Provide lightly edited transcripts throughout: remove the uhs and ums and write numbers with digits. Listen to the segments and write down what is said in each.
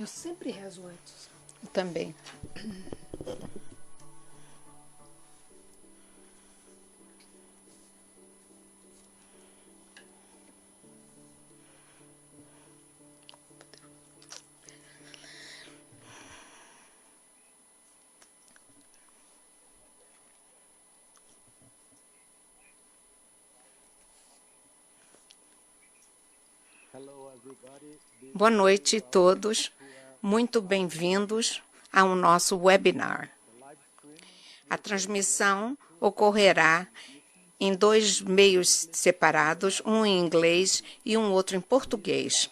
Eu sempre rezo antes. Também. Boa noite a todos. Muito bem-vindos ao nosso webinar. A transmissão ocorrerá em dois meios separados, um em inglês e um outro em português.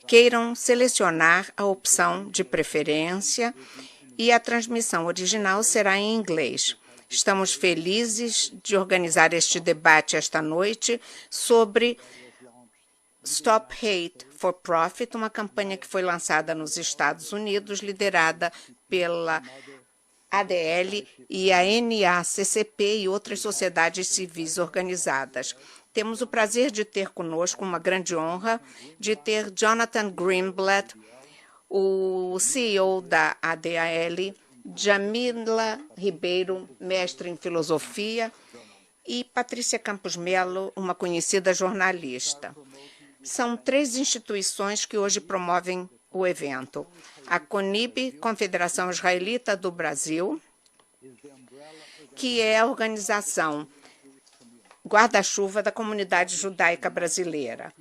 Queiram selecionar a opção de preferência e a transmissão original será em inglês. Estamos felizes de organizar este debate esta noite sobre Stop Hate for Profit, uma campanha que foi lançada nos Estados Unidos, liderada pela ADL e a NACCP e outras sociedades civis organizadas. Temos o prazer de ter conosco, uma grande honra, de ter Jonathan Greenblatt, o CEO da ADL, Jamila Ribeiro, mestre em filosofia, e Patrícia Campos Melo, uma conhecida jornalista. São três instituições que hoje promovem o evento. A CONIB, Confederação Israelita do Brasil, que é a organização guarda-chuva da comunidade judaica brasileira.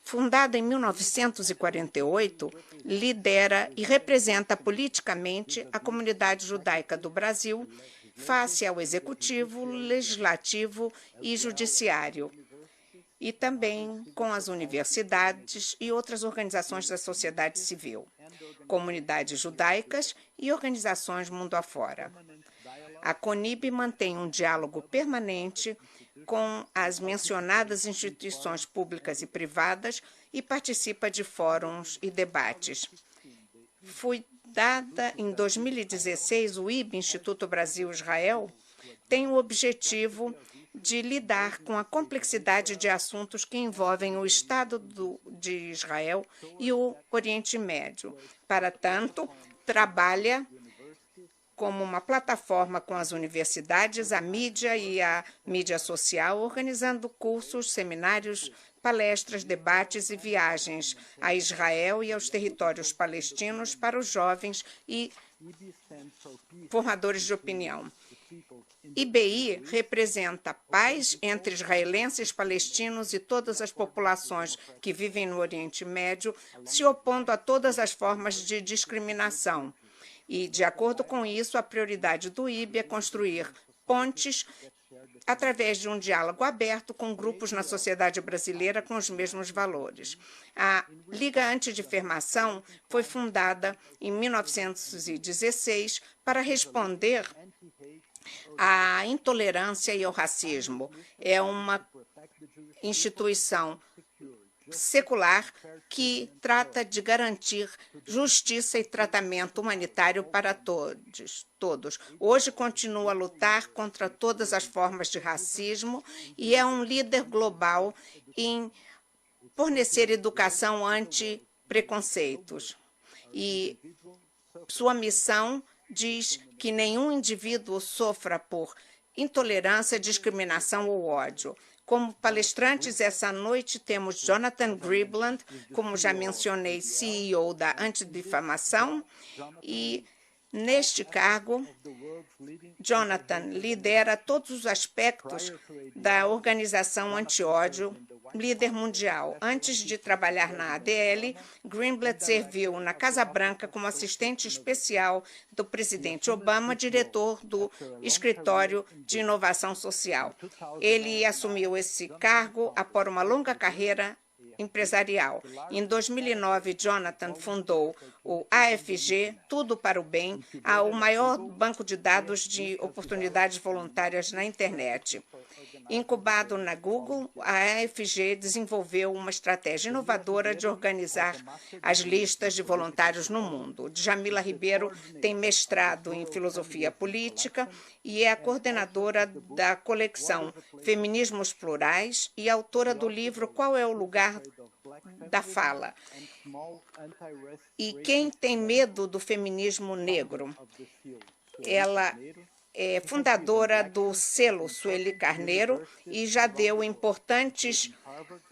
Fundada em 1948, lidera e representa politicamente a comunidade judaica do Brasil face ao executivo, legislativo e judiciário, e também com as universidades e outras organizações da sociedade civil, comunidades judaicas e organizações mundo afora. A CONIB mantém um diálogo permanente com as mencionadas instituições públicas e privadas e participa de fóruns e debates. Fundada em 2016, o IB, Instituto Brasil-Israel, tem o objetivo de lidar com a complexidade de assuntos que envolvem o Estado de Israel e o Oriente Médio. Para tanto, trabalha como uma plataforma com as universidades, a mídia e a mídia social, organizando cursos, seminários, palestras, debates e viagens a Israel e aos territórios palestinos para os jovens e formadores de opinião. IBI representa paz entre israelenses, palestinos e todas as populações que vivem no Oriente Médio, se opondo a todas as formas de discriminação. E, de acordo com isso, a prioridade do IB é construir pontes através de um diálogo aberto com grupos na sociedade brasileira com os mesmos valores. A Liga Antidifamação foi fundada em 1916 para responder à intolerância e ao racismo. É uma instituição secular que trata de garantir justiça e tratamento humanitário para todos. Hoje continua a lutar contra todas as formas de racismo e é um líder global em fornecer educação anti-preconceitos. E sua missão diz que nenhum indivíduo sofra por intolerância, discriminação ou ódio. Como palestrantes, essa noite temos Jonathan Greenblatt, como já mencionei, CEO da Antidifamação, e neste cargo, Jonathan lidera todos os aspectos da organização anti-ódio, líder mundial. Antes de trabalhar na ADL, Greenblatt serviu na Casa Branca como assistente especial do presidente Obama, diretor do Escritório de Inovação Social. Ele assumiu esse cargo após uma longa carreira empresarial. Em 2009, Jonathan fundou o AFG, Tudo para o Bem, o maior banco de dados de oportunidades voluntárias na internet. Incubado na Google, a AFG desenvolveu uma estratégia inovadora de organizar as listas de voluntários no mundo. Jamila Ribeiro tem mestrado em filosofia política e é a coordenadora da coleção Feminismos Plurais e autora do livro Qual é o Lugar da fala. E quem tem medo do feminismo negro? Ela é fundadora do selo Sueli Carneiro e já deu importantes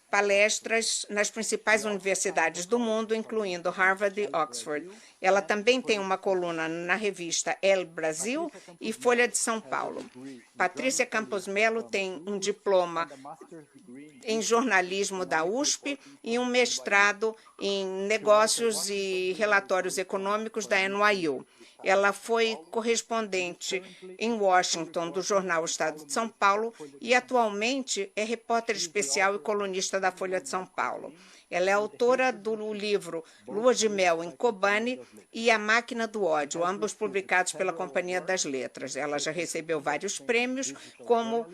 palestras nas principais universidades do mundo, incluindo Harvard e Oxford. Ela também tem uma coluna na revista El Brasil e Folha de São Paulo. Patrícia Campos Melo tem um diploma em jornalismo da USP e um mestrado em negócios e relatórios econômicos da NYU. Ela foi correspondente em Washington do jornal Estado de São Paulo e atualmente é repórter especial e colunista da Folha de São Paulo. Ela é autora do livro Lua de Mel em Kobane e A Máquina do Ódio, ambos publicados pela Companhia das Letras. Ela já recebeu vários prêmios, como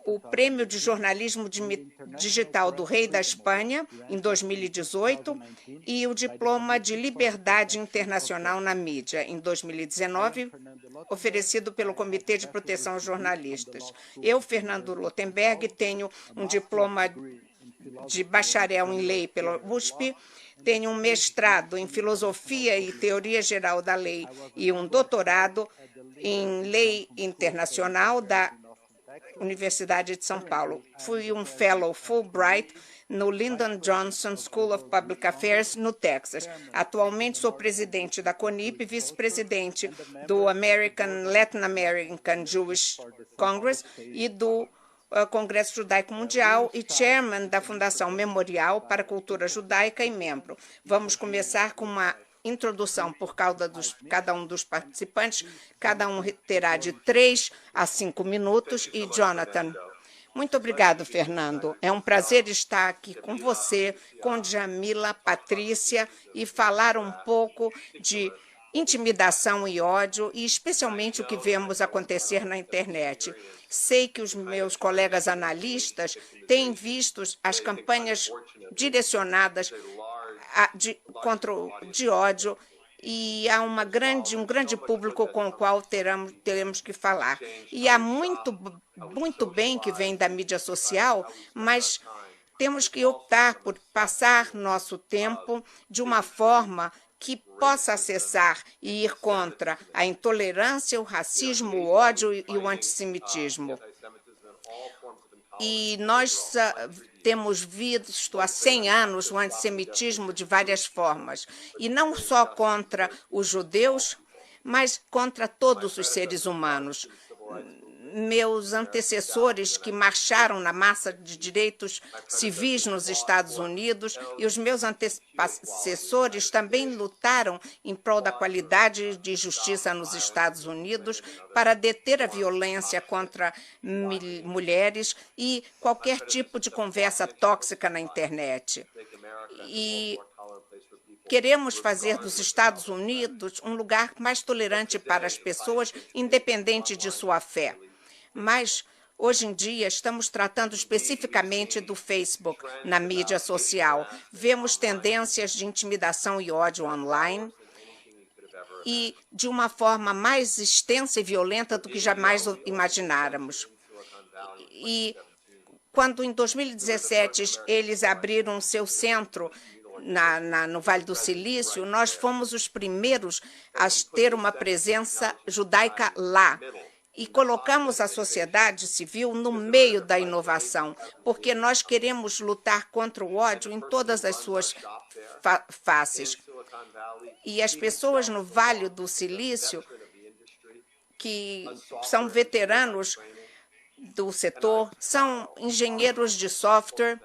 o Prêmio de Jornalismo Digital do Rei da Espanha, em 2018, e o Diploma de Liberdade Internacional na Mídia, em 2019, oferecido pelo Comitê de Proteção aos Jornalistas. Eu, Fernando Lotenberg, tenho um diploma de bacharel em lei pela USP, tenho um mestrado em filosofia e teoria geral da lei e um doutorado em lei internacional da Universidade de São Paulo. Fui um fellow Fulbright no Lyndon Johnson School of Public Affairs, no Texas. Atualmente sou presidente da CONIP, vice-presidente do Latin American Jewish Congress e do Congresso Judaico Mundial e chairman da Fundação Memorial para a Cultura Judaica e membro. Vamos começar com uma introdução por cada um dos participantes. Cada um terá de 3 a 5 minutos. E Jonathan, muito obrigado, Fernando. É um prazer estar aqui com você, com Jamila, Patrícia, e falar um pouco de intimidação e ódio, e especialmente o que vemos acontecer na internet. Sei que os meus colegas analistas têm visto as campanhas direcionadas de ódio, e há um grande público com o qual teremos que falar. E há muito bem que vem da mídia social, mas temos que optar por passar nosso tempo de uma forma que possa acessar e ir contra a intolerância, o racismo, o ódio e o antissemitismo. E nós temos visto há 100 anos o antissemitismo de várias formas, e não só contra os judeus, mas contra todos os seres humanos. Meus antecessores que marcharam na massa de direitos civis nos Estados Unidos e os meus antecessores também lutaram em prol da qualidade de justiça nos Estados Unidos para deter a violência contra mulheres e qualquer tipo de conversa tóxica na internet. E queremos fazer dos Estados Unidos um lugar mais tolerante para as pessoas, independente de sua fé. Mas, hoje em dia, estamos tratando especificamente do Facebook na mídia social. Vemos tendências de intimidação e ódio online e de uma forma mais extensa e violenta do que jamais imagináramos. E quando, em 2017, eles abriram seu centro no Vale do Silício, nós fomos os primeiros a ter uma presença judaica lá. E colocamos a sociedade civil no meio da inovação, porque nós queremos lutar contra o ódio em todas as suas faces. E as pessoas no Vale do Silício, que são veteranos do setor, são engenheiros de software,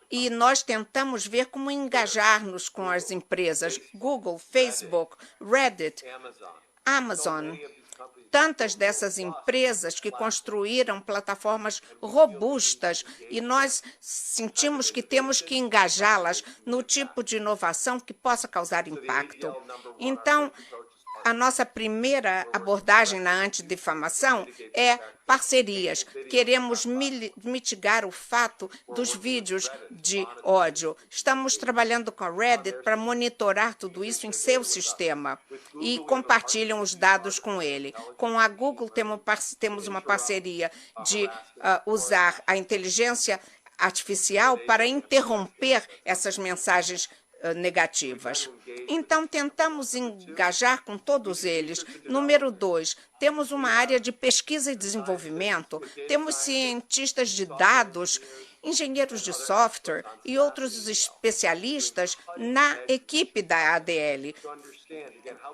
e nós tentamos ver como engajar-nos com as empresas Google, Facebook, Reddit, Amazon. Tantas dessas empresas que construíram plataformas robustas, e nós sentimos que temos que engajá-las no tipo de inovação que possa causar impacto. Então, a nossa primeira abordagem na antidifamação é parcerias. Queremos mitigar o fato dos vídeos de ódio. Estamos trabalhando com a Reddit para monitorar tudo isso em seu sistema e compartilham os dados com ele. Com a Google temos uma parceria de usar a inteligência artificial para interromper essas mensagens negativas. Então, tentamos engajar com todos eles. Número 2, temos uma área de pesquisa e desenvolvimento, temos cientistas de dados, engenheiros de software e outros especialistas na equipe da ADL.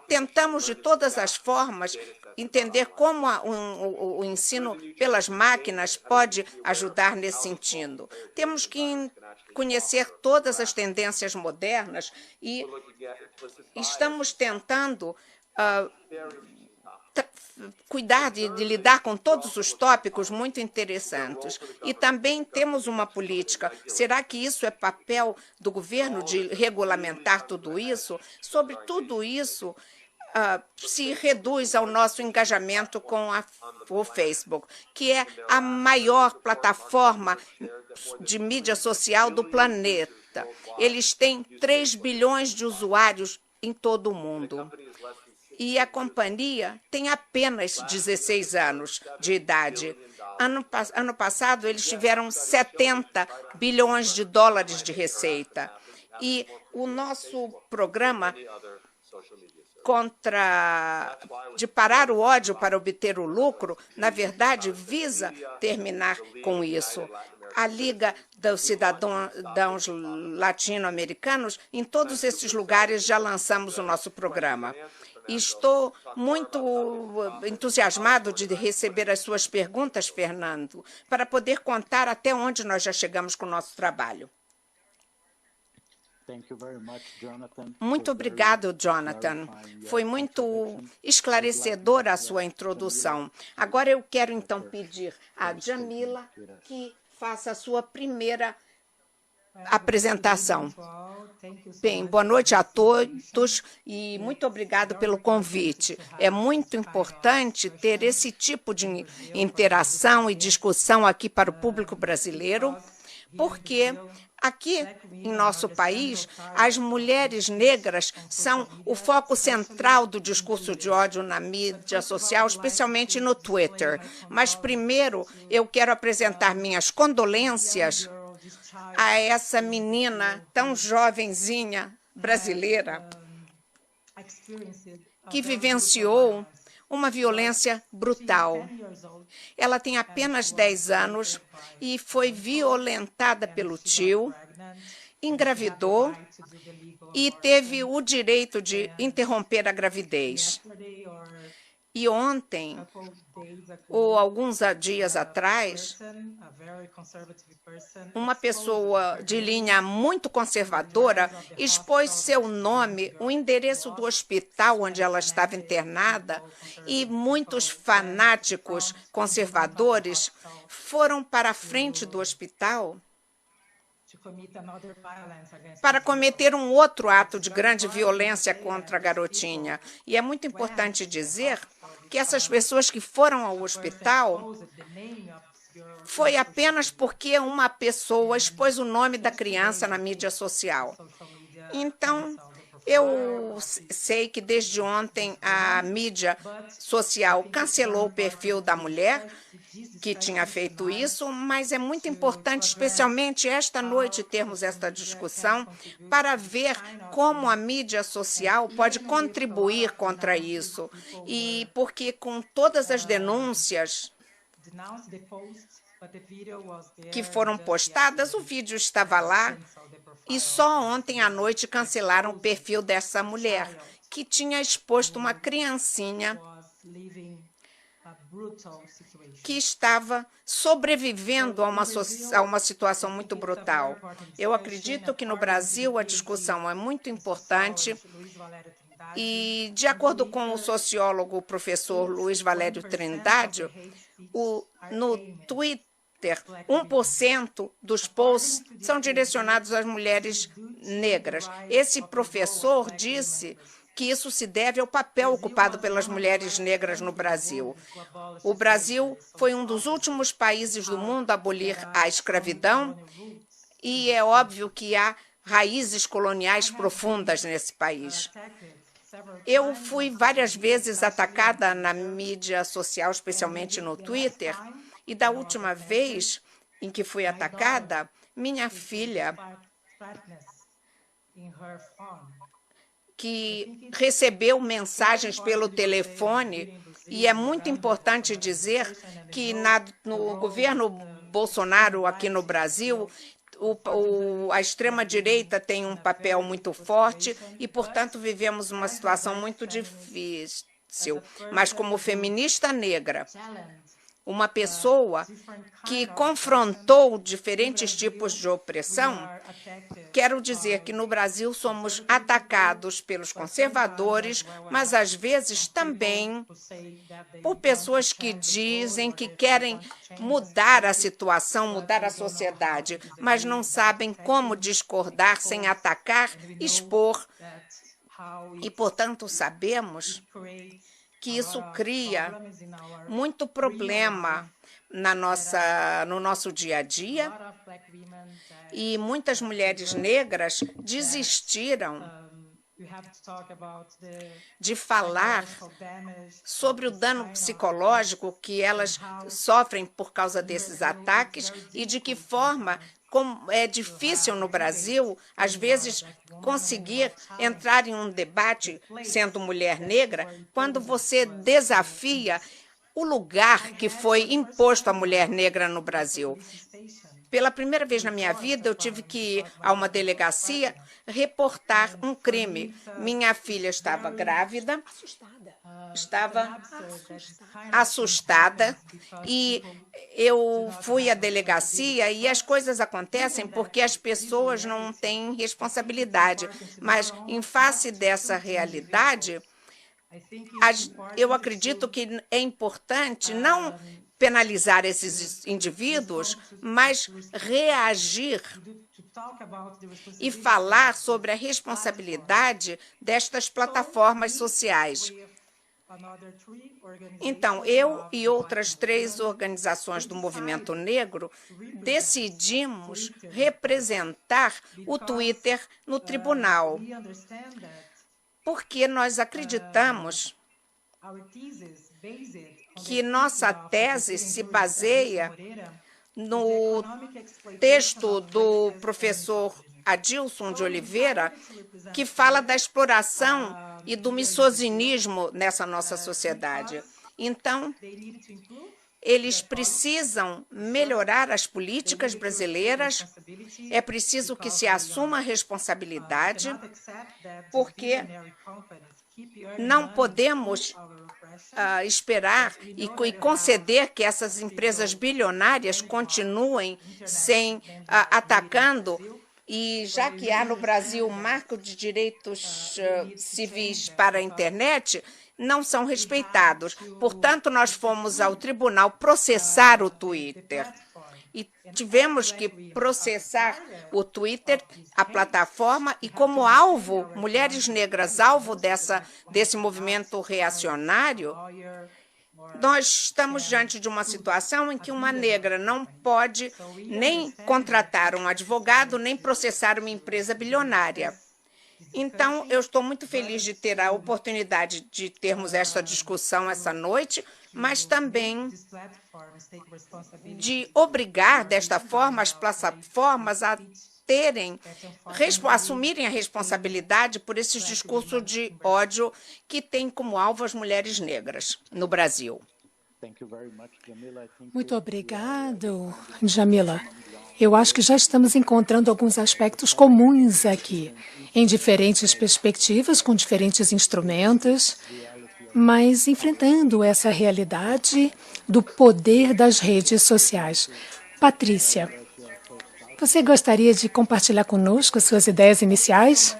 Tentamos, de todas as formas, entender como o ensino pelas máquinas pode ajudar nesse sentido. Temos que conhecer todas as tendências modernas e estamos tentando cuidar de lidar com todos os tópicos muito interessantes. E também temos uma política. Será que isso é papel do governo de regulamentar tudo isso? Sobre tudo isso, se reduz ao nosso engajamento com o Facebook, que é a maior plataforma de mídia social do planeta. Eles têm 3 bilhões de usuários em todo o mundo. E a companhia tem apenas 16 anos de idade. Ano passado, eles tiveram 70 bilhões de dólares de receita. E o nosso programa de parar o ódio para obter o lucro, na verdade, visa terminar com isso. A Liga dos Cidadãos Latino-Americanos, em todos esses lugares já lançamos o nosso programa. Estou muito entusiasmado de receber as suas perguntas, Fernando, para poder contar até onde nós já chegamos com o nosso trabalho. Muito obrigado, Jonathan. Foi muito esclarecedora a sua introdução. Agora eu quero então pedir a Jamila que faça a sua primeira apresentação. Bem, boa noite a todos e muito obrigado pelo convite. É muito importante ter esse tipo de interação e discussão aqui para o público brasileiro, porque aqui em nosso país, as mulheres negras são o foco central do discurso de ódio na mídia social, especialmente no Twitter. Mas primeiro eu quero apresentar minhas condolências a essa menina tão jovenzinha brasileira que vivenciou uma violência brutal. Ela tem apenas 10 anos e foi violentada pelo tio, engravidou e teve o direito de interromper a gravidez. E ontem, ou alguns dias atrás, uma pessoa de linha muito conservadora expôs seu nome, o endereço do hospital onde ela estava internada, e muitos fanáticos conservadores foram para a frente do hospital para cometer um outro ato de grande violência contra a garotinha. E é muito importante dizer que essas pessoas que foram ao hospital foi apenas porque uma pessoa expôs o nome da criança na mídia social. Então, eu sei que desde ontem a mídia social cancelou o perfil da mulher que tinha feito isso, mas é muito importante, especialmente esta noite, termos esta discussão para ver como a mídia social pode contribuir contra isso. E porque com todas as denúncias que foram postadas, o vídeo estava lá, e só ontem à noite cancelaram o perfil dessa mulher, que tinha exposto uma criancinha que estava sobrevivendo a uma situação muito brutal. Eu acredito que no Brasil a discussão é muito importante e, de acordo com o sociólogo o professor Luiz Valério Trindade, no Twitter, 1% dos posts são direcionados às mulheres negras. Esse professor disse que isso se deve ao papel ocupado pelas mulheres negras no Brasil. O Brasil foi um dos últimos países do mundo a abolir a escravidão e é óbvio que há raízes coloniais profundas nesse país. Eu fui várias vezes atacada na mídia social, especialmente no Twitter, e da última vez em que fui atacada, minha filha, que recebeu mensagens pelo telefone, e é muito importante dizer que no governo Bolsonaro aqui no Brasil, a extrema-direita tem um papel muito forte e, portanto, vivemos uma situação muito difícil. Mas como feminista negra, uma pessoa que confrontou diferentes tipos de opressão, quero dizer que no Brasil somos atacados pelos conservadores, mas às vezes também por pessoas que dizem que querem mudar a situação, mudar a sociedade, mas não sabem como discordar sem atacar, expor. E, portanto, sabemos que isso cria muito problema no nosso dia a dia, e muitas mulheres negras desistiram de falar sobre o dano psicológico que elas sofrem por causa desses ataques e de que forma como é difícil no Brasil, às vezes, conseguir entrar em um debate, sendo mulher negra, quando você desafia o lugar que foi imposto à mulher negra no Brasil. Pela primeira vez na minha vida, eu tive que ir a uma delegacia reportar um crime. Minha filha estava grávida, estava assustada, e eu fui à delegacia, e as coisas acontecem porque as pessoas não têm responsabilidade. Mas, em face dessa realidade, eu acredito que é importante não penalizar esses indivíduos, mas reagir e falar sobre a responsabilidade destas plataformas sociais. Então, eu e outras 3 organizações do movimento negro decidimos representar o Twitter no tribunal, porque nós acreditamos que nossa tese se baseia no texto do professor Adilson de Oliveira, que fala da exploração e do misoginismo nessa nossa sociedade. Então, eles precisam melhorar as políticas brasileiras, é preciso que se assuma a responsabilidade, porque não podemos esperar e conceder que essas empresas bilionárias continuem atacando. E já que há no Brasil um marco de direitos civis para a internet, não são respeitados. Portanto, nós fomos ao tribunal processar o Twitter. E tivemos que processar o Twitter, a plataforma, e como alvo, mulheres negras, alvo desse movimento reacionário, nós estamos diante de uma situação em que uma negra não pode nem contratar um advogado, nem processar uma empresa bilionária. Então, eu estou muito feliz de ter a oportunidade de termos esta discussão essa noite, mas também de obrigar, desta forma, as plataformas a assumirem a responsabilidade por esses discursos de ódio que têm como alvo as mulheres negras no Brasil. Muito obrigado, Jamila. Eu acho que já estamos encontrando alguns aspectos comuns aqui, em diferentes perspectivas, com diferentes instrumentos, mas enfrentando essa realidade do poder das redes sociais. Patrícia, você gostaria de compartilhar conosco suas ideias iniciais?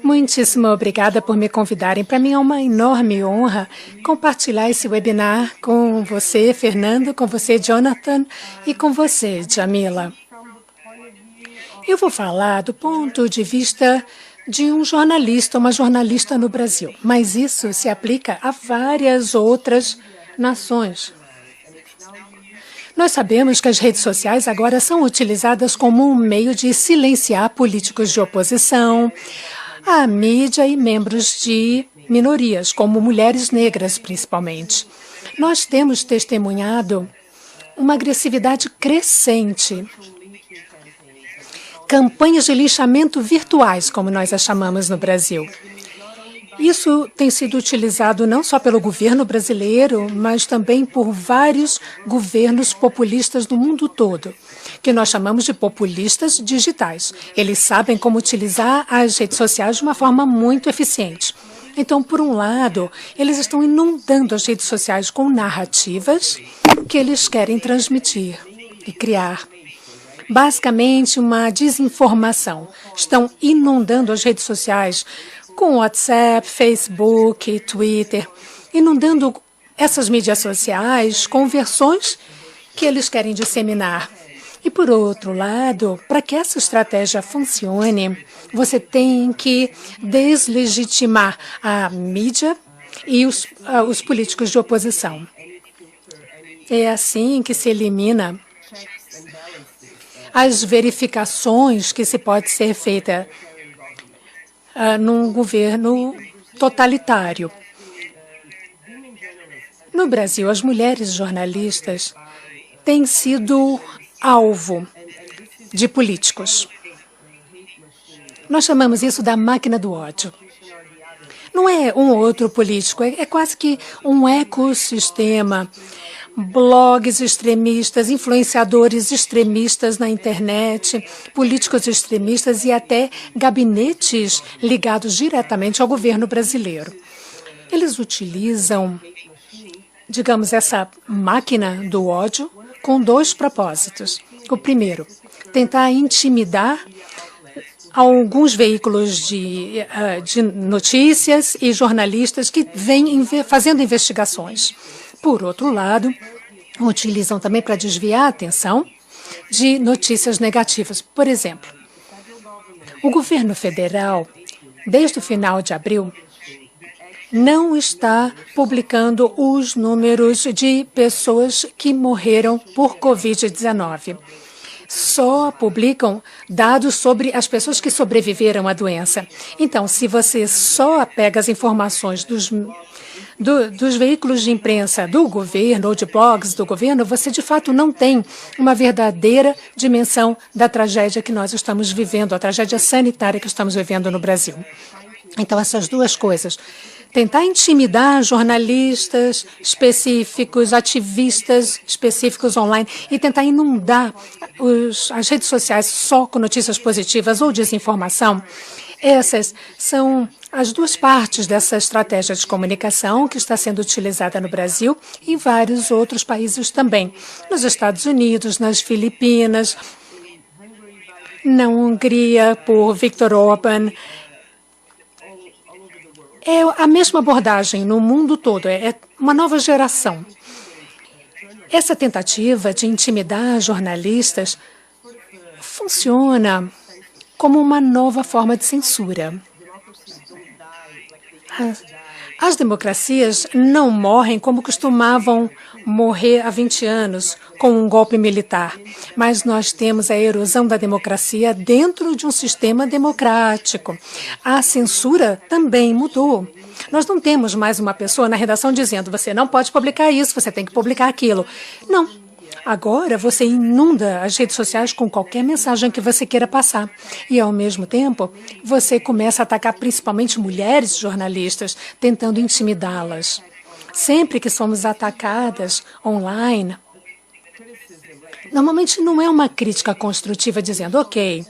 Muitíssimo obrigada por me convidarem. Para mim é uma enorme honra compartilhar esse webinar com você, Fernando, com você, Jonathan, e com você, Jamila. Eu vou falar do ponto de vista de um jornalista, uma jornalista no Brasil, mas isso se aplica a várias outras nações. Nós sabemos que as redes sociais agora são utilizadas como um meio de silenciar políticos de oposição, a mídia e membros de minorias, como mulheres negras, principalmente. Nós temos testemunhado uma agressividade crescente. Campanhas de linchamento virtuais, como nós as chamamos no Brasil. Isso tem sido utilizado não só pelo governo brasileiro, mas também por vários governos populistas do mundo todo, que nós chamamos de populistas digitais. Eles sabem como utilizar as redes sociais de uma forma muito eficiente. Então, por um lado, eles estão inundando as redes sociais com narrativas que eles querem transmitir e criar. Basicamente, uma desinformação. Estão inundando as redes sociais com WhatsApp, Facebook, Twitter, inundando essas mídias sociais com versões que eles querem disseminar. E, por outro lado, para que essa estratégia funcione, você tem que deslegitimar a mídia e os políticos de oposição. É assim que se elimina as verificações que se pode ser feita num governo totalitário. No Brasil, as mulheres jornalistas têm sido alvo de políticos. Nós chamamos isso da máquina do ódio. Não é um ou outro político, é quase que um ecossistema. Blogs extremistas, influenciadores extremistas na internet, políticos extremistas e até gabinetes ligados diretamente ao governo brasileiro. Eles utilizam, digamos, essa máquina do ódio com dois propósitos. O primeiro, tentar intimidar alguns veículos de notícias e jornalistas que vêm fazendo investigações. Por outro lado, utilizam também para desviar a atenção de notícias negativas. Por exemplo, o governo federal, desde o final de abril, não está publicando os números de pessoas que morreram por Covid-19. Só publicam dados sobre as pessoas que sobreviveram à doença. Então, se você só pega as informações dos veículos de imprensa do governo ou de blogs do governo, você de fato não tem uma verdadeira dimensão da tragédia que nós estamos vivendo, a tragédia sanitária que estamos vivendo no Brasil. Então, essas duas coisas. Tentar intimidar jornalistas específicos, ativistas específicos online e tentar inundar as redes sociais só com notícias positivas ou desinformação. Essas são as duas partes dessa estratégia de comunicação que está sendo utilizada no Brasil e em vários outros países também. Nos Estados Unidos, nas Filipinas, na Hungria, por Viktor Orbán. É a mesma abordagem no mundo todo, é uma nova geração. Essa tentativa de intimidar jornalistas funciona como uma nova forma de censura. As democracias não morrem como costumavam morrer há 20 anos com um golpe militar, mas nós temos a erosão da democracia dentro de um sistema democrático. A censura também mudou. Nós não temos mais uma pessoa na redação dizendo você não pode publicar isso, você tem que publicar aquilo. Não. Agora você inunda as redes sociais com qualquer mensagem que você queira passar. E, ao mesmo tempo, você começa a atacar principalmente mulheres jornalistas, tentando intimidá-las. Sempre que somos atacadas online, normalmente não é uma crítica construtiva dizendo, ok,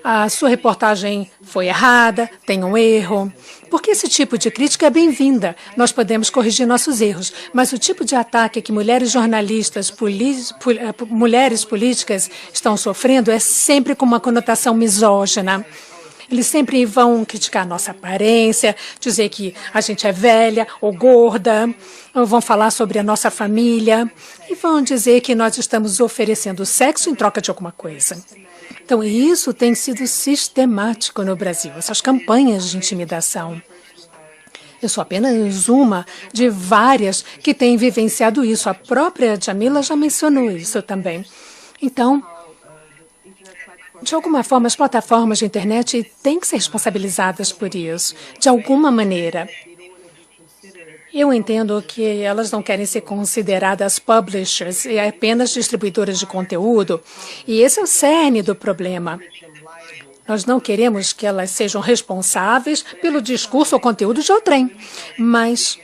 a sua reportagem foi errada, tem um erro. Porque esse tipo de crítica é bem-vinda. Nós podemos corrigir nossos erros. Mas o tipo de ataque que mulheres jornalistas, mulheres políticas estão sofrendo é sempre com uma conotação misógina. Eles sempre vão criticar a nossa aparência, dizer que a gente é velha ou gorda, ou vão falar sobre a nossa família e vão dizer que nós estamos oferecendo sexo em troca de alguma coisa. Então, isso tem sido sistemático no Brasil, essas campanhas de intimidação. Eu sou apenas uma de várias que têm vivenciado isso. A própria Djamila já mencionou isso também. Então, de alguma forma, as plataformas de internet têm que ser responsabilizadas por isso, de alguma maneira. Eu entendo que elas não querem ser consideradas publishers e apenas distribuidoras de conteúdo, e esse é o cerne do problema. Nós não queremos que elas sejam responsáveis pelo discurso ou conteúdo de outrem, mas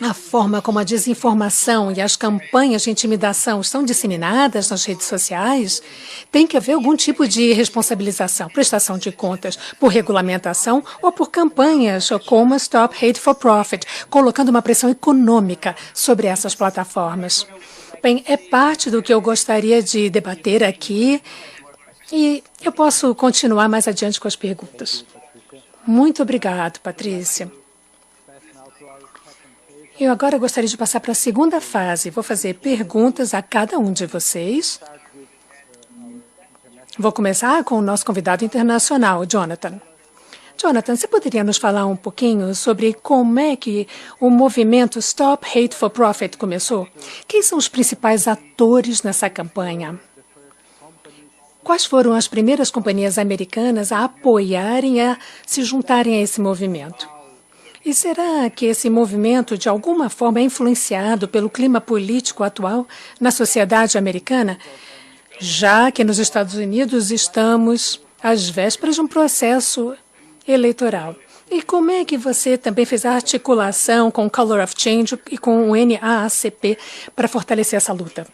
a forma como a desinformação e as campanhas de intimidação estão disseminadas nas redes sociais, tem que haver algum tipo de responsabilização, prestação de contas por regulamentação ou por campanhas como Stop Hate for Profit, colocando uma pressão econômica sobre essas plataformas. Bem, é parte do que eu gostaria de debater aqui e eu posso continuar mais adiante com as perguntas. Muito obrigado, Patrícia. Eu agora gostaria de passar para a segunda fase. Vou fazer perguntas a cada um de vocês. Vou começar com o nosso convidado internacional, Jonathan. Jonathan, você poderia nos falar um pouquinho sobre como é que o movimento Stop Hate for Profit começou? Quem são os principais atores nessa campanha? Quais foram as primeiras companhias americanas a apoiarem, a se juntarem a esse movimento? E será que esse movimento, de alguma forma, é influenciado pelo clima político atual na sociedade americana, já que nos Estados Unidos estamos às vésperas de um processo eleitoral? E como é que você também fez a articulação com o Color of Change e com o NAACP para fortalecer essa luta?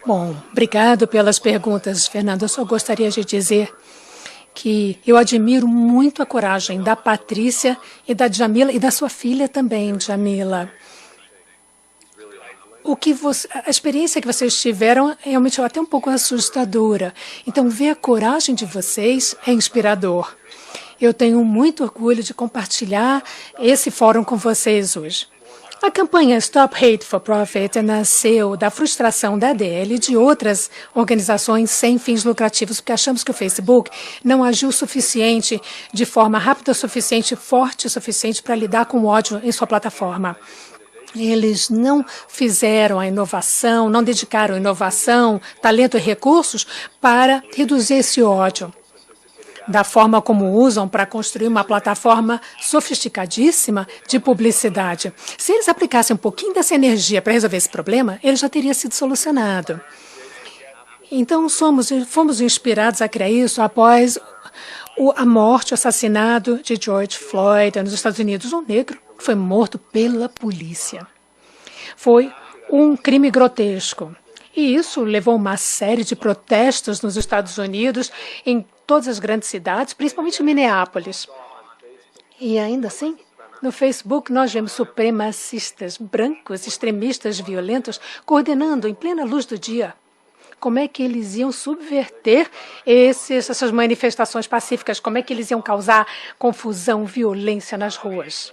Bom, obrigado pelas perguntas, Fernando. Eu só gostaria de dizer que eu admiro muito a coragem da Patrícia e da Djamila e da sua filha também, Djamila. A experiência que vocês tiveram realmente é até um pouco assustadora. Então, ver a coragem de vocês é inspirador. Eu tenho muito orgulho de compartilhar esse fórum com vocês hoje. A campanha Stop Hate for Profit nasceu da frustração da ADL e de outras organizações sem fins lucrativos, porque achamos que o Facebook não agiu o suficiente, de forma rápida o suficiente, forte o suficiente para lidar com o ódio em sua plataforma. Eles não fizeram a inovação, não dedicaram inovação, talento e recursos para reduzir esse ódio da forma como usam para construir uma plataforma sofisticadíssima de publicidade. Se eles aplicassem um pouquinho dessa energia para resolver esse problema, ele já teria sido solucionado. Então, fomos inspirados a criar isso após a morte, o assassinato de George Floyd nos Estados Unidos, um negro que foi morto pela polícia. Foi um crime grotesco. E isso levou uma série de protestos nos Estados Unidos, em todas as grandes cidades, principalmente em Minneapolis. E ainda assim, no Facebook, nós vemos supremacistas brancos, extremistas violentos, coordenando em plena luz do dia como é que eles iam subverter essas manifestações pacíficas, como é que eles iam causar confusão, violência nas ruas.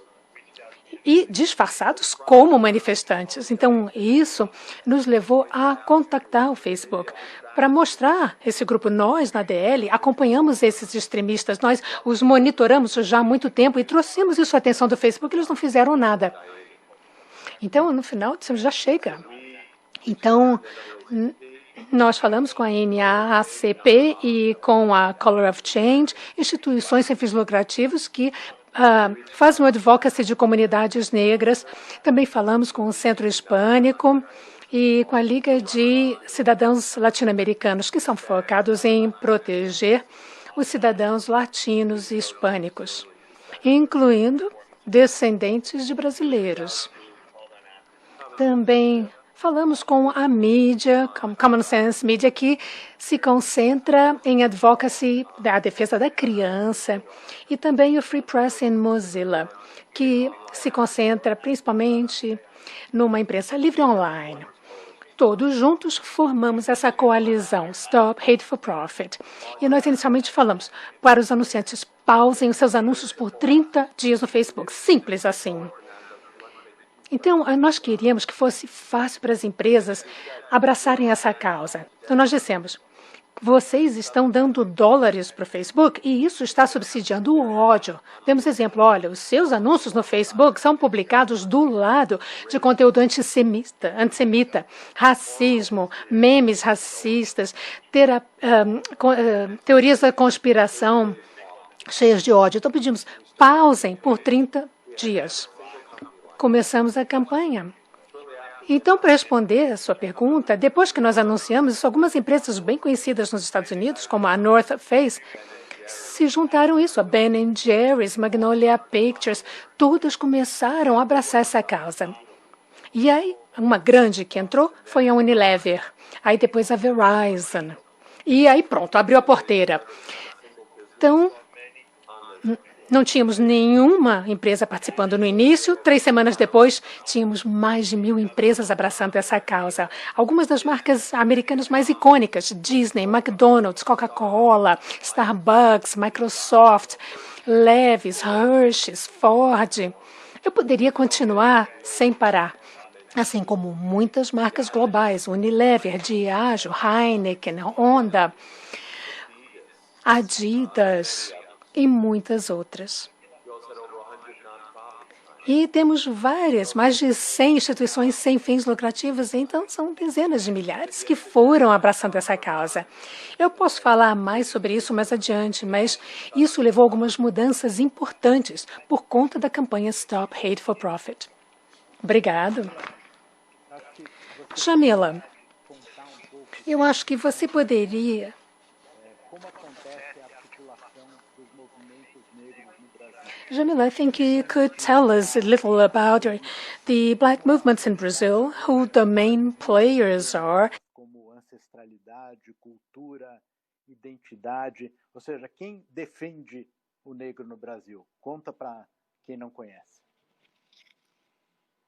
E disfarçados como manifestantes. Então, isso nos levou a contactar o Facebook para mostrar esse grupo. Nós, na DL, acompanhamos esses extremistas, nós os monitoramos já há muito tempo e trouxemos isso à atenção do Facebook, eles não fizeram nada. Então, no final, dissemos, já chega. Então, nós falamos com a NAACP e com a Color of Change, instituições sem fins lucrativos que fazem o advocacy de comunidades negras. Também falamos com o Centro Hispânico e com a Liga de Cidadãos Latino-Americanos, que são focados em proteger os cidadãos latinos e hispânicos, incluindo descendentes de brasileiros. Também falamos com a mídia, Common Sense Media, que se concentra em advocacy da defesa da criança, e também o Free Press in Mozilla, que se concentra principalmente numa imprensa livre online. Todos juntos formamos essa coalizão Stop Hate for Profit. E nós inicialmente falamos para os anunciantes, pausem os seus anúncios por 30 dias no Facebook. Simples assim. Então, nós queríamos que fosse fácil para as empresas abraçarem essa causa. Então, nós dissemos, vocês estão dando dólares para o Facebook e isso está subsidiando o ódio. Demos exemplo, olha, os seus anúncios no Facebook são publicados do lado de conteúdo antissemita, racismo, memes racistas, teorias da conspiração cheias de ódio. Então, pedimos, pausem por 30 dias. Começamos a campanha. Então, para responder a sua pergunta, depois que nós anunciamos isso, algumas empresas bem conhecidas nos Estados Unidos, como a North Face, se juntaram a isso. A Ben Jerry's, Magnolia Pictures, todas começaram a abraçar essa causa. E aí, uma grande que entrou foi a Unilever. Aí depois a Verizon. E aí pronto, abriu a porteira. Então, não tínhamos nenhuma empresa participando no início. 3 semanas depois, tínhamos mais de 1.000 empresas abraçando essa causa. Algumas das marcas americanas mais icônicas, Disney, McDonald's, Coca-Cola, Starbucks, Microsoft, Levi's, Hershey's, Ford. Eu poderia continuar sem parar. Assim como muitas marcas globais, Unilever, Diageo, Heineken, Honda, Adidas e muitas outras. E temos mais de 100 instituições sem fins lucrativos, então são dezenas de milhares que foram abraçando essa causa. Eu posso falar mais sobre isso mais adiante, mas isso levou a algumas mudanças importantes por conta da campanha Stop Hate for Profit. Obrigado. Jamila, eu acho que você poderia Jamila, I think you could tell us a little about the black movements in Brazil, who the main players are. Como ancestralidade, cultura, identidade, ou seja, quem defende o negro no Brasil? Conta para quem não conhece.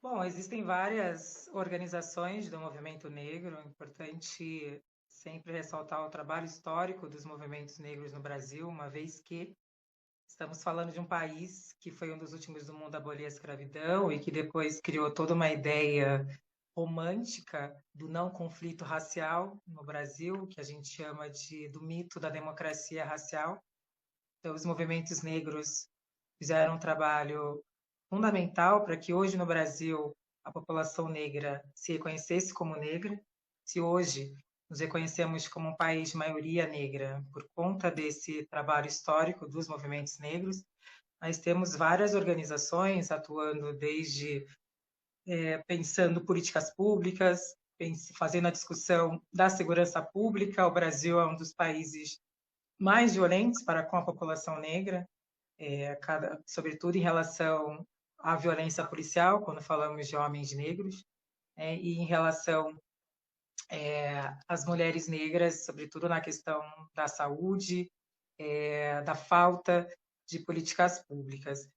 Bom, existem várias organizações do movimento negro. É importante sempre ressaltar o trabalho histórico dos movimentos negros no Brasil, uma vez que estamos falando de um país que foi um dos últimos do mundo a abolir a escravidão e que depois criou toda uma ideia romântica do não conflito racial no Brasil, que a gente chama do mito da democracia racial. Então, os movimentos negros fizeram um trabalho fundamental para que hoje no Brasil a população negra se reconhecesse como negra. Se hoje nos reconhecemos como um país de maioria negra por conta desse trabalho histórico dos movimentos negros, nós temos várias organizações atuando desde pensando políticas públicas, fazendo a discussão da segurança pública. O Brasil é um dos países mais violentos para com a população negra, sobretudo em relação à violência policial, quando falamos de homens negros, e em relação as mulheres negras, sobretudo na questão da saúde, da falta de políticas públicas.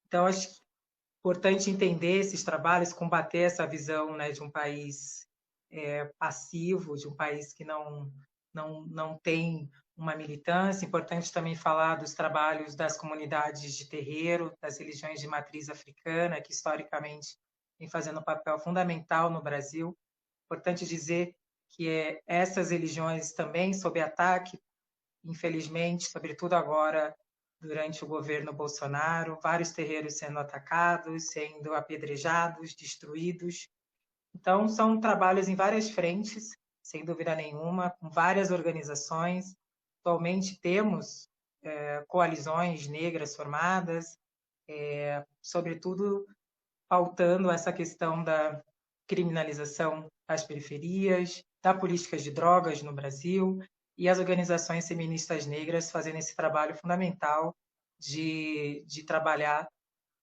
Então, acho importante entender esses trabalhos, combater essa visão, né, de um país passivo, de um país que não tem uma militância. Importante também falar dos trabalhos das comunidades de terreiro, das religiões de matriz africana, que historicamente vem fazendo um papel fundamental no Brasil. Importante dizer que essas religiões também sob ataque, infelizmente, sobretudo agora, durante o governo Bolsonaro, vários terreiros sendo atacados, sendo apedrejados, destruídos. Então, são trabalhos em várias frentes, sem dúvida nenhuma, com várias organizações. Atualmente temos coalizões negras formadas, sobretudo pautando essa questão da criminalização das periferias, da política de drogas no Brasil, e as organizações feministas negras fazendo esse trabalho fundamental de trabalhar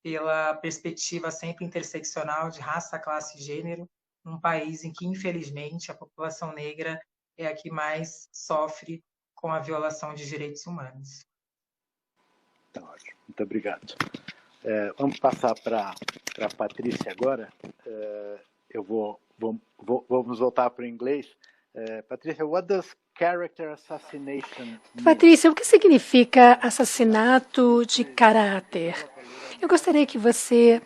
pela perspectiva sempre interseccional de raça, classe e gênero, num país em que, infelizmente, a população negra é a que mais sofre com a violação de direitos humanos. Tá ótimo, muito obrigado. Vamos passar para a Patrícia agora. Vamos voltar para o inglês. Patrícia, what does character assassination mean? Patrícia, o que significa assassinato de caráter? Eu gostaria que você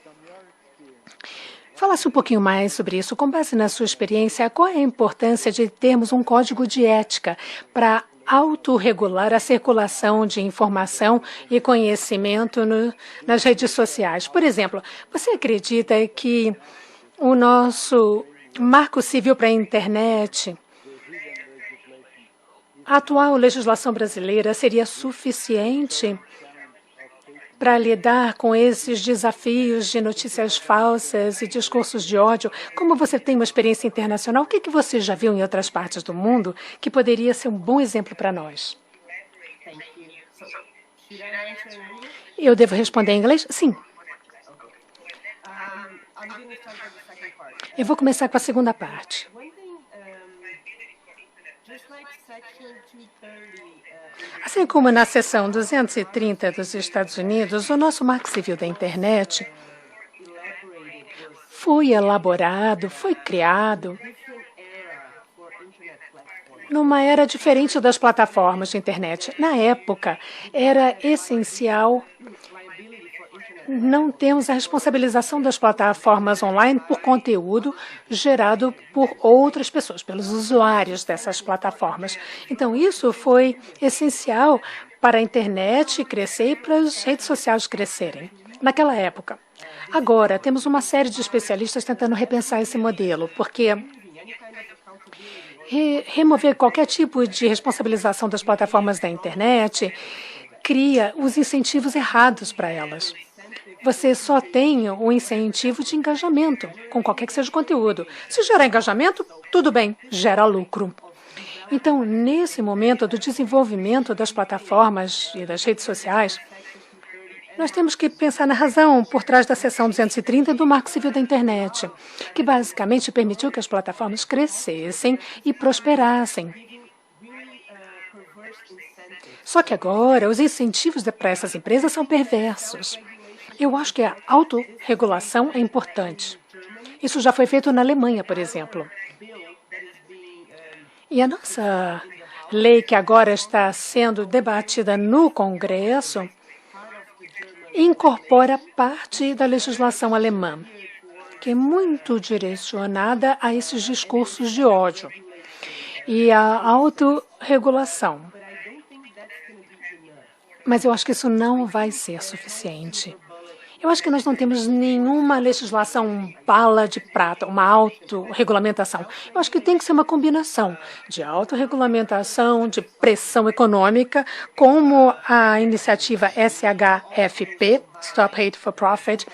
falasse um pouquinho mais sobre isso. Com base na sua experiência, qual é a importância de termos um código de ética para autorregular a circulação de informação e conhecimento nas redes sociais? Por exemplo, você acredita que o nosso Marco Civil para a Internet, a atual legislação brasileira, seria suficiente para lidar com esses desafios de notícias falsas e discursos de ódio? Como você tem uma experiência internacional, o que você já viu em outras partes do mundo que poderia ser um bom exemplo para nós? Eu devo responder em inglês? Sim. Eu vou começar com a segunda parte. Assim como na seção 230 dos Estados Unidos, o nosso Marco Civil da Internet foi elaborado, foi criado numa era diferente das plataformas de internet. Na época, era essencial não termos a responsabilização das plataformas online por conteúdo gerado por outras pessoas, pelos usuários dessas plataformas. Então, isso foi essencial para a internet crescer e para as redes sociais crescerem naquela época. Agora, temos uma série de especialistas tentando repensar esse modelo, porque remover qualquer tipo de responsabilização das plataformas da internet cria os incentivos errados para elas. Você só tem o incentivo de engajamento, com qualquer que seja o conteúdo. Se gerar engajamento, tudo bem, gera lucro. Então, nesse momento do desenvolvimento das plataformas e das redes sociais, nós temos que pensar na razão por trás da seção 230 do Marco Civil da Internet, que basicamente permitiu que as plataformas crescessem e prosperassem. Só que agora, os incentivos para essas empresas são perversos. Eu acho que a autorregulação é importante. Isso já foi feito na Alemanha, por exemplo. E a nossa lei, que agora está sendo debatida no Congresso, incorpora parte da legislação alemã, que é muito direcionada a esses discursos de ódio e a autorregulação. Mas eu acho que isso não vai ser suficiente. Eu acho que nós não temos nenhuma legislação bala de prata, uma autorregulamentação. Eu acho que tem que ser uma combinação de autorregulamentação, de pressão econômica, como a iniciativa SHFP, Stop Hate for Profit.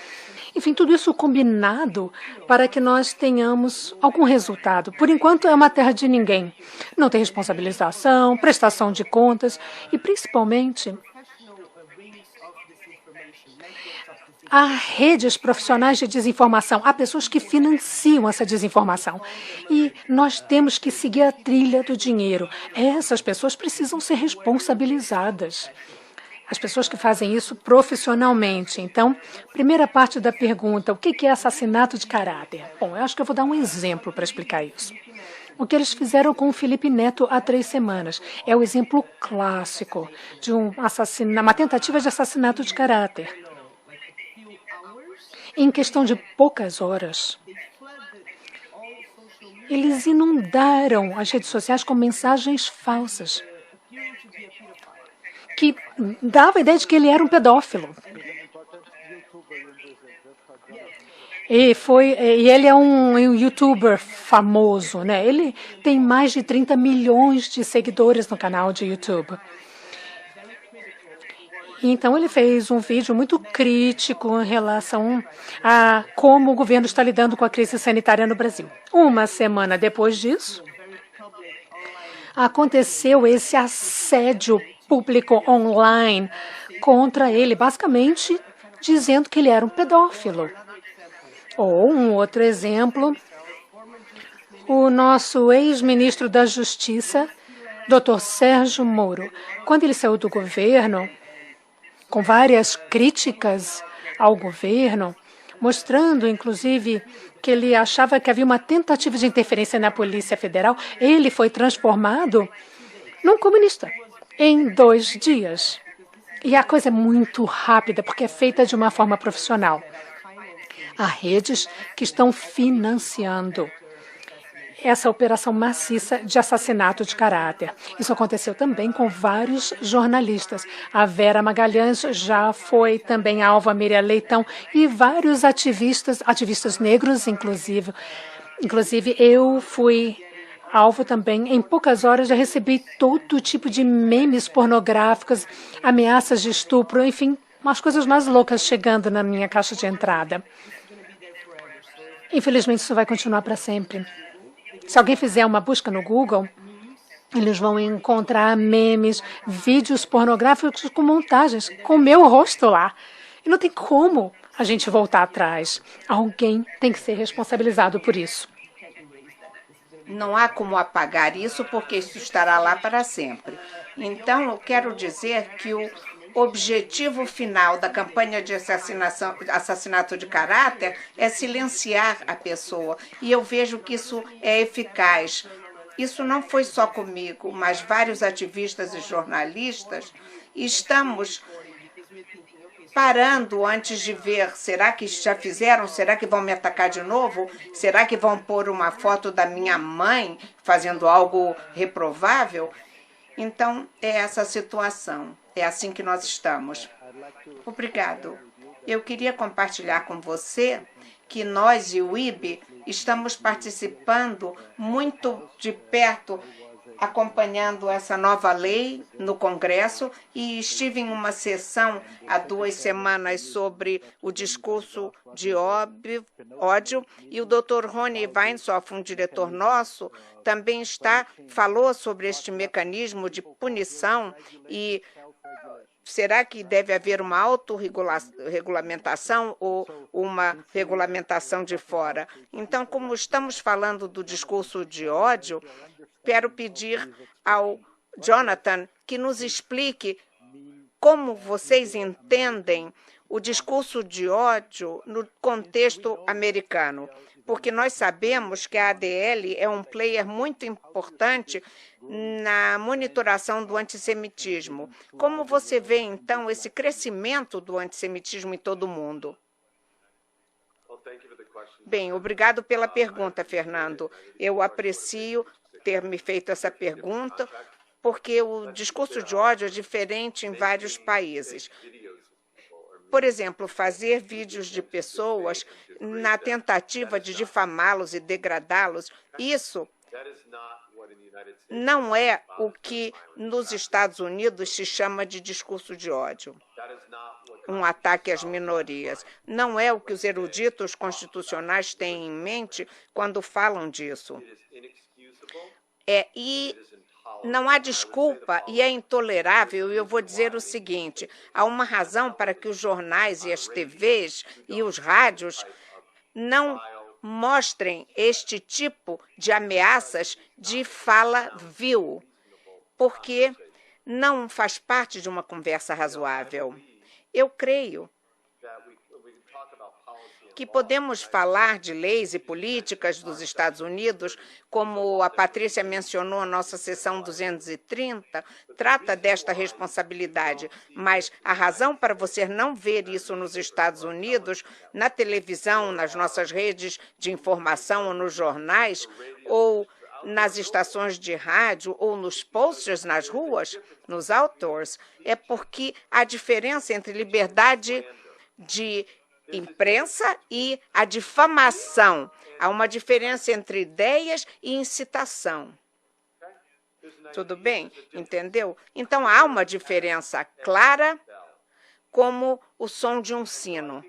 Enfim, tudo isso combinado para que nós tenhamos algum resultado. Por enquanto, é uma terra de ninguém. Não tem responsabilização, prestação de contas e, principalmente, há redes profissionais de desinformação, há pessoas que financiam essa desinformação. E nós temos que seguir a trilha do dinheiro. Essas pessoas precisam ser responsabilizadas. As pessoas que fazem isso profissionalmente. Então, primeira parte da pergunta, o que é assassinato de caráter? Bom, eu acho que eu vou dar um exemplo para explicar isso. O que eles fizeram com o Felipe Neto há 3 semanas é o exemplo clássico de uma tentativa de assassinato de caráter. Em questão de poucas horas, eles inundaram as redes sociais com mensagens falsas que davam a ideia de que ele era um pedófilo. E ele é um youtuber famoso, né? Ele tem mais de 30 milhões de seguidores no canal de YouTube. Então, ele fez um vídeo muito crítico em relação a como o governo está lidando com a crise sanitária no Brasil. Uma semana depois disso, aconteceu esse assédio público online contra ele, basicamente dizendo que ele era um pedófilo. Ou um outro exemplo, o nosso ex-ministro da Justiça, Dr. Sérgio Moro, quando ele saiu do governo, com várias críticas ao governo, mostrando, inclusive, que ele achava que havia uma tentativa de interferência na Polícia Federal, ele foi transformado num comunista em 2 dias. E a coisa é muito rápida, porque é feita de uma forma profissional. Há redes que estão financiando essa operação maciça de assassinato de caráter. Isso aconteceu também com vários jornalistas. A Vera Magalhães já foi também alvo, a Miriam Leitão e vários ativistas negros, inclusive. Inclusive, eu fui alvo também. Em poucas horas já recebi todo tipo de memes pornográficos, ameaças de estupro, enfim, umas coisas mais loucas chegando na minha caixa de entrada. Infelizmente, isso vai continuar para sempre. Se alguém fizer uma busca no Google, eles vão encontrar memes, vídeos pornográficos com montagens com o meu rosto lá. E não tem como a gente voltar atrás. Alguém tem que ser responsabilizado por isso. Não há como apagar isso, porque isso estará lá para sempre. Então, eu quero dizer que o objetivo final da campanha de assassinato de caráter é silenciar a pessoa. E eu vejo que isso é eficaz. Isso não foi só comigo, mas vários ativistas e jornalistas. Estamos parando antes de ver, será que já fizeram? Será que vão me atacar de novo? Será que vão pôr uma foto da minha mãe fazendo algo reprovável? Então, é essa situação. É assim que nós estamos. Obrigado. Eu queria compartilhar com você que nós e o IB estamos participando muito de perto, acompanhando essa nova lei no Congresso, e estive em uma sessão há 2 semanas sobre o discurso de ódio, e o Dr. Rony Weinsoff, um diretor nosso, também falou sobre este mecanismo de punição e será que deve haver uma autorregulamentação ou uma regulamentação de fora? Então, como estamos falando do discurso de ódio, quero pedir ao Jonathan que nos explique como vocês entendem o discurso de ódio no contexto americano, porque nós sabemos que a ADL é um player muito importante na monitoração do antissemitismo. Como você vê, então, esse crescimento do antissemitismo em todo o mundo? Bem, obrigado pela pergunta, Fernando. Eu aprecio ter me feito essa pergunta, porque o discurso de ódio é diferente em vários países. Por exemplo, fazer vídeos de pessoas na tentativa de difamá-los e degradá-los, isso não é o que nos Estados Unidos se chama de discurso de ódio. Um ataque às minorias. Não é o que os eruditos constitucionais têm em mente quando falam disso. E não há desculpa e é intolerável. E eu vou dizer o seguinte, há uma razão para que os jornais e as TVs e os rádios não mostrem este tipo de ameaças de fala vil, porque não faz parte de uma conversa razoável. Eu creio que podemos falar de leis e políticas dos Estados Unidos, como a Patrícia mencionou na nossa sessão 230, trata desta responsabilidade, mas a razão para você não ver isso nos Estados Unidos, na televisão, nas nossas redes de informação ou nos jornais, ou nas estações de rádio ou nos posters nas ruas, nos outdoors, é porque há diferença entre liberdade de imprensa e a difamação. Há uma diferença entre ideias e incitação. Tudo bem? Entendeu? Então, há uma diferença clara como o som de um sino.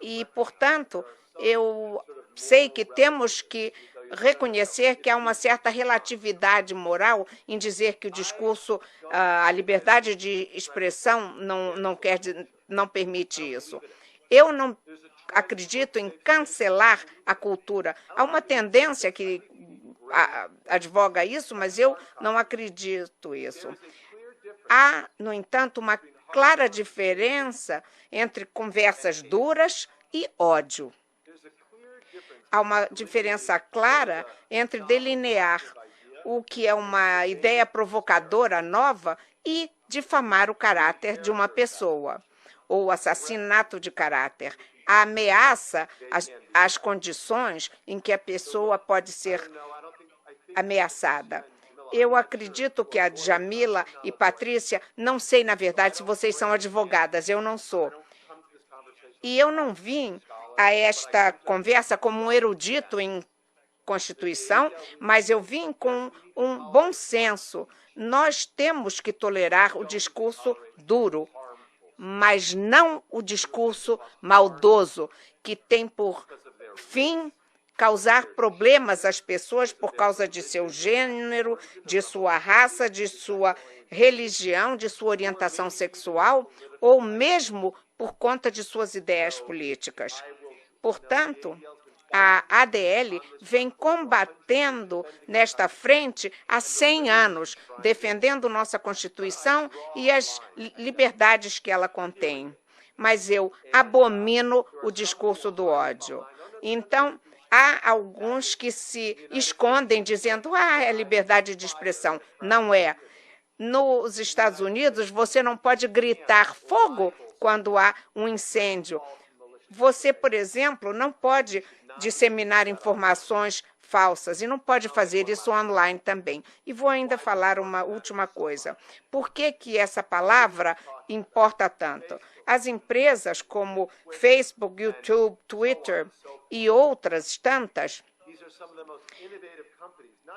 E, portanto, eu sei que temos que reconhecer que há uma certa relatividade moral em dizer que o discurso, a liberdade de expressão não permite isso. Eu não acredito em cancelar a cultura. Há uma tendência que advoga isso, mas eu não acredito isso. Há, no entanto, uma clara diferença entre conversas duras e ódio. Há uma diferença clara entre delinear o que é uma ideia provocadora nova e difamar o caráter de uma pessoa, ou assassinato de caráter, a ameaça às condições em que a pessoa pode ser ameaçada. Eu acredito que a Djamila e Patrícia, não sei, na verdade, se vocês são advogadas, eu não sou. E eu não vim a esta conversa como um erudito em Constituição, mas eu vim com um bom senso. Nós temos que tolerar o discurso duro, mas não o discurso maldoso, que tem por fim causar problemas às pessoas por causa de seu gênero, de sua raça, de sua religião, de sua orientação sexual, ou mesmo por conta de suas ideias políticas. Portanto, a ADL vem combatendo nesta frente há 100 anos, defendendo nossa Constituição e as liberdades que ela contém. Mas eu abomino o discurso do ódio. Então, há alguns que se escondem dizendo é liberdade de expressão. Não é. Nos Estados Unidos, você não pode gritar fogo quando há um incêndio. Você, por exemplo, não pode disseminar informações falsas e não pode fazer isso online também. E vou ainda falar uma última coisa. Por que essa palavra importa tanto? As empresas como Facebook, YouTube, Twitter e outras tantas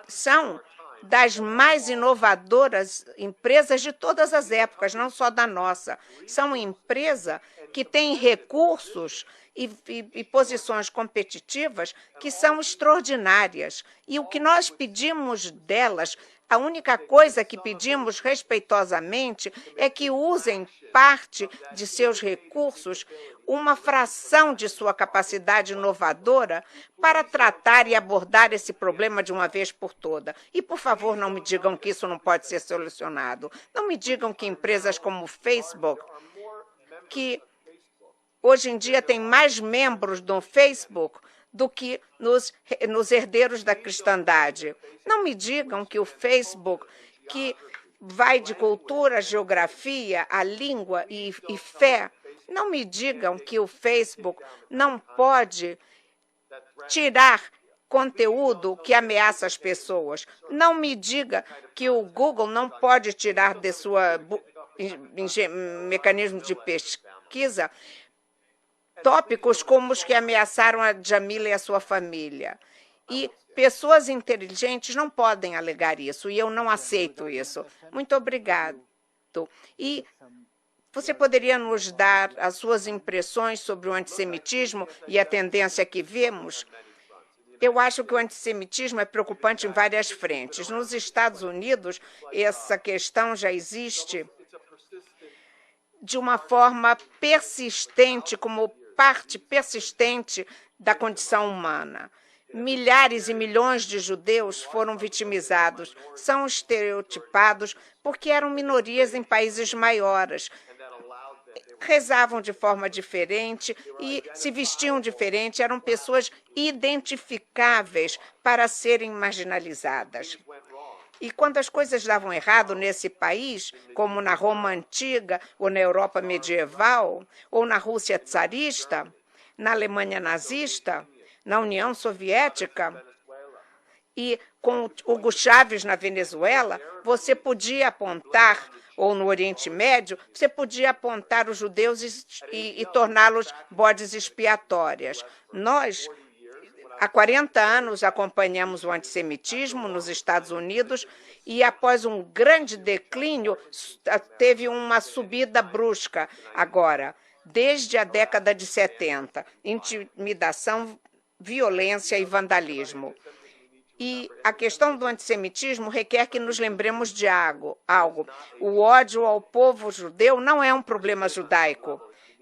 são das mais inovadoras empresas de todas as épocas, não só da nossa. São empresas que têm recursos e posições competitivas que são extraordinárias. E o que nós pedimos delas, a única coisa que pedimos respeitosamente é que usem parte de seus recursos, uma fração de sua capacidade inovadora, para tratar e abordar esse problema de uma vez por todas. E, por favor, não me digam que isso não pode ser solucionado. Não me digam que empresas como o Facebook, que hoje em dia tem mais membros do Facebook do que nos herdeiros da cristandade. Não me digam que o Facebook, que vai de cultura, geografia, a língua e fé, não me digam que o Facebook não pode tirar conteúdo que ameaça as pessoas. Não me diga que o Google não pode tirar de sua mecanismo de pesquisa tópicos como os que ameaçaram a Jamila e a sua família. E pessoas inteligentes não podem alegar isso, e eu não aceito isso. Muito obrigado. E você poderia nos dar as suas impressões sobre o antissemitismo e a tendência que vemos? Eu acho que o antissemitismo é preocupante em várias frentes. Nos Estados Unidos, essa questão já existe de uma forma persistente, como parte persistente da condição humana. Milhares e milhões de judeus foram vitimizados, são estereotipados porque eram minorias em países maiores. Rezavam de forma diferente e se vestiam diferente, eram pessoas identificáveis para serem marginalizadas. E quando as coisas davam errado nesse país, como na Roma antiga, ou na Europa medieval, ou na Rússia tsarista, na Alemanha nazista, na União Soviética, e com Hugo Chávez na Venezuela, você podia apontar, ou no Oriente Médio, você podia apontar os judeus e torná-los bodes expiatórios. Nós, há 40 anos, acompanhamos o antissemitismo nos Estados Unidos e, após um grande declínio, teve uma subida brusca agora, desde a década de 70. Intimidação, violência e vandalismo. E a questão do antissemitismo requer que nos lembremos de algo. O ódio ao povo judeu não é um problema judaico.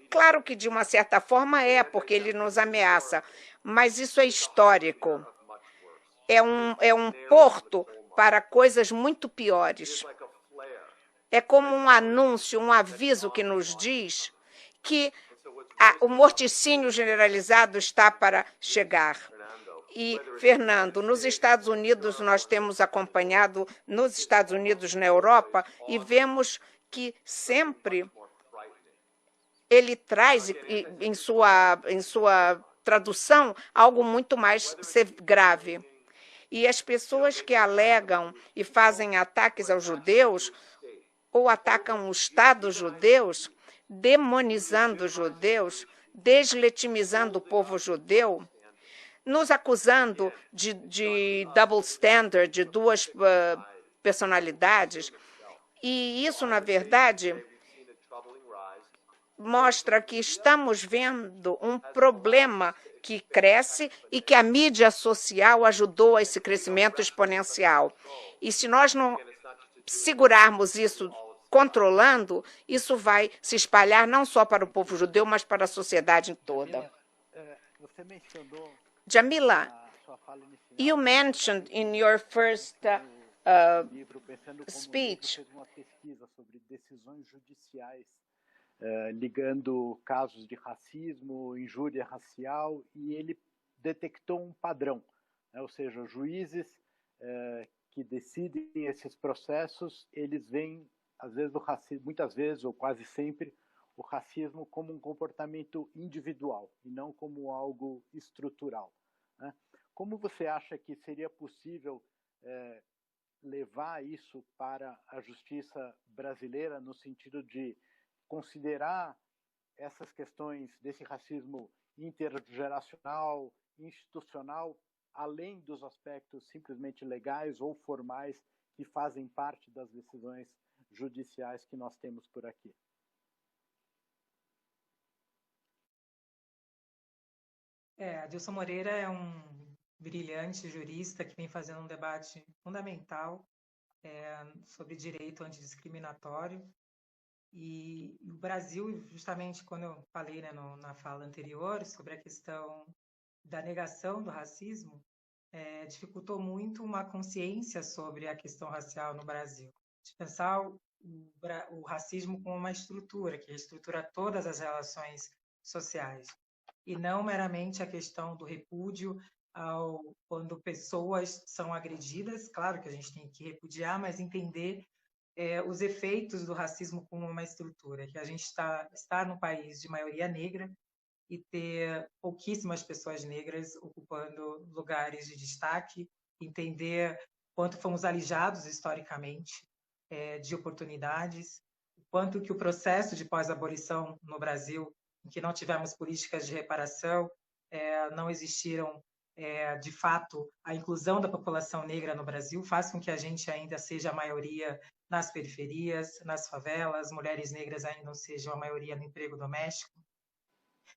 Claro que, de uma certa forma, porque ele nos ameaça, mas isso é histórico. É um porto para coisas muito piores. É como um anúncio, um aviso que nos diz que o morticínio generalizado está para chegar. E, Fernando, nos Estados Unidos, nós temos acompanhado, nos Estados Unidos, na Europa, e vemos que sempre ele traz em sua tradução algo muito mais grave. E as pessoas que alegam e fazem ataques aos judeus, ou atacam o Estado judeus, demonizando os judeus, deslegitimizando o povo judeu, nos acusando de double standard, de duas personalidades. E isso, na verdade, mostra que estamos vendo um problema que cresce e que a mídia social ajudou a esse crescimento exponencial. E se nós não segurarmos isso controlando, isso vai se espalhar não só para o povo judeu, mas para a sociedade toda. Você mencionou Jamila, a sua fala inicial, you mentioned in your first livro, pensando como speech você fez uma pesquisa sobre decisões judiciais ligando casos de racismo, injúria racial, e ele detectou um padrão, né? Ou seja, juízes que decidem esses processos, eles veem, às vezes, o racismo, muitas vezes ou quase sempre, o racismo como um comportamento individual e não como algo estrutural, né? Como você acha que seria possível levar isso para a justiça brasileira no sentido de considerar essas questões desse racismo intergeracional, institucional, além dos aspectos simplesmente legais ou formais que fazem parte das decisões judiciais que nós temos por aqui? Adilson Moreira é um brilhante jurista que vem fazendo um debate fundamental sobre direito antidiscriminatório. E o Brasil, justamente quando eu falei, né, na fala anterior sobre a questão da negação do racismo, dificultou muito uma consciência sobre a questão racial no Brasil. De pensar o racismo como uma estrutura, que estrutura todas as relações sociais, e não meramente a questão do repúdio quando pessoas são agredidas. Claro que a gente tem que repudiar, mas entender os efeitos do racismo como uma estrutura, que a gente está no país de maioria negra e ter pouquíssimas pessoas negras ocupando lugares de destaque, entender quanto fomos alijados historicamente de oportunidades, quanto que o processo de pós-abolição no Brasil, em que não tivemos políticas de reparação, não existiram de fato, a inclusão da população negra no Brasil faz com que a gente ainda seja a maioria nas periferias, nas favelas, mulheres negras ainda não sejam a maioria no emprego doméstico.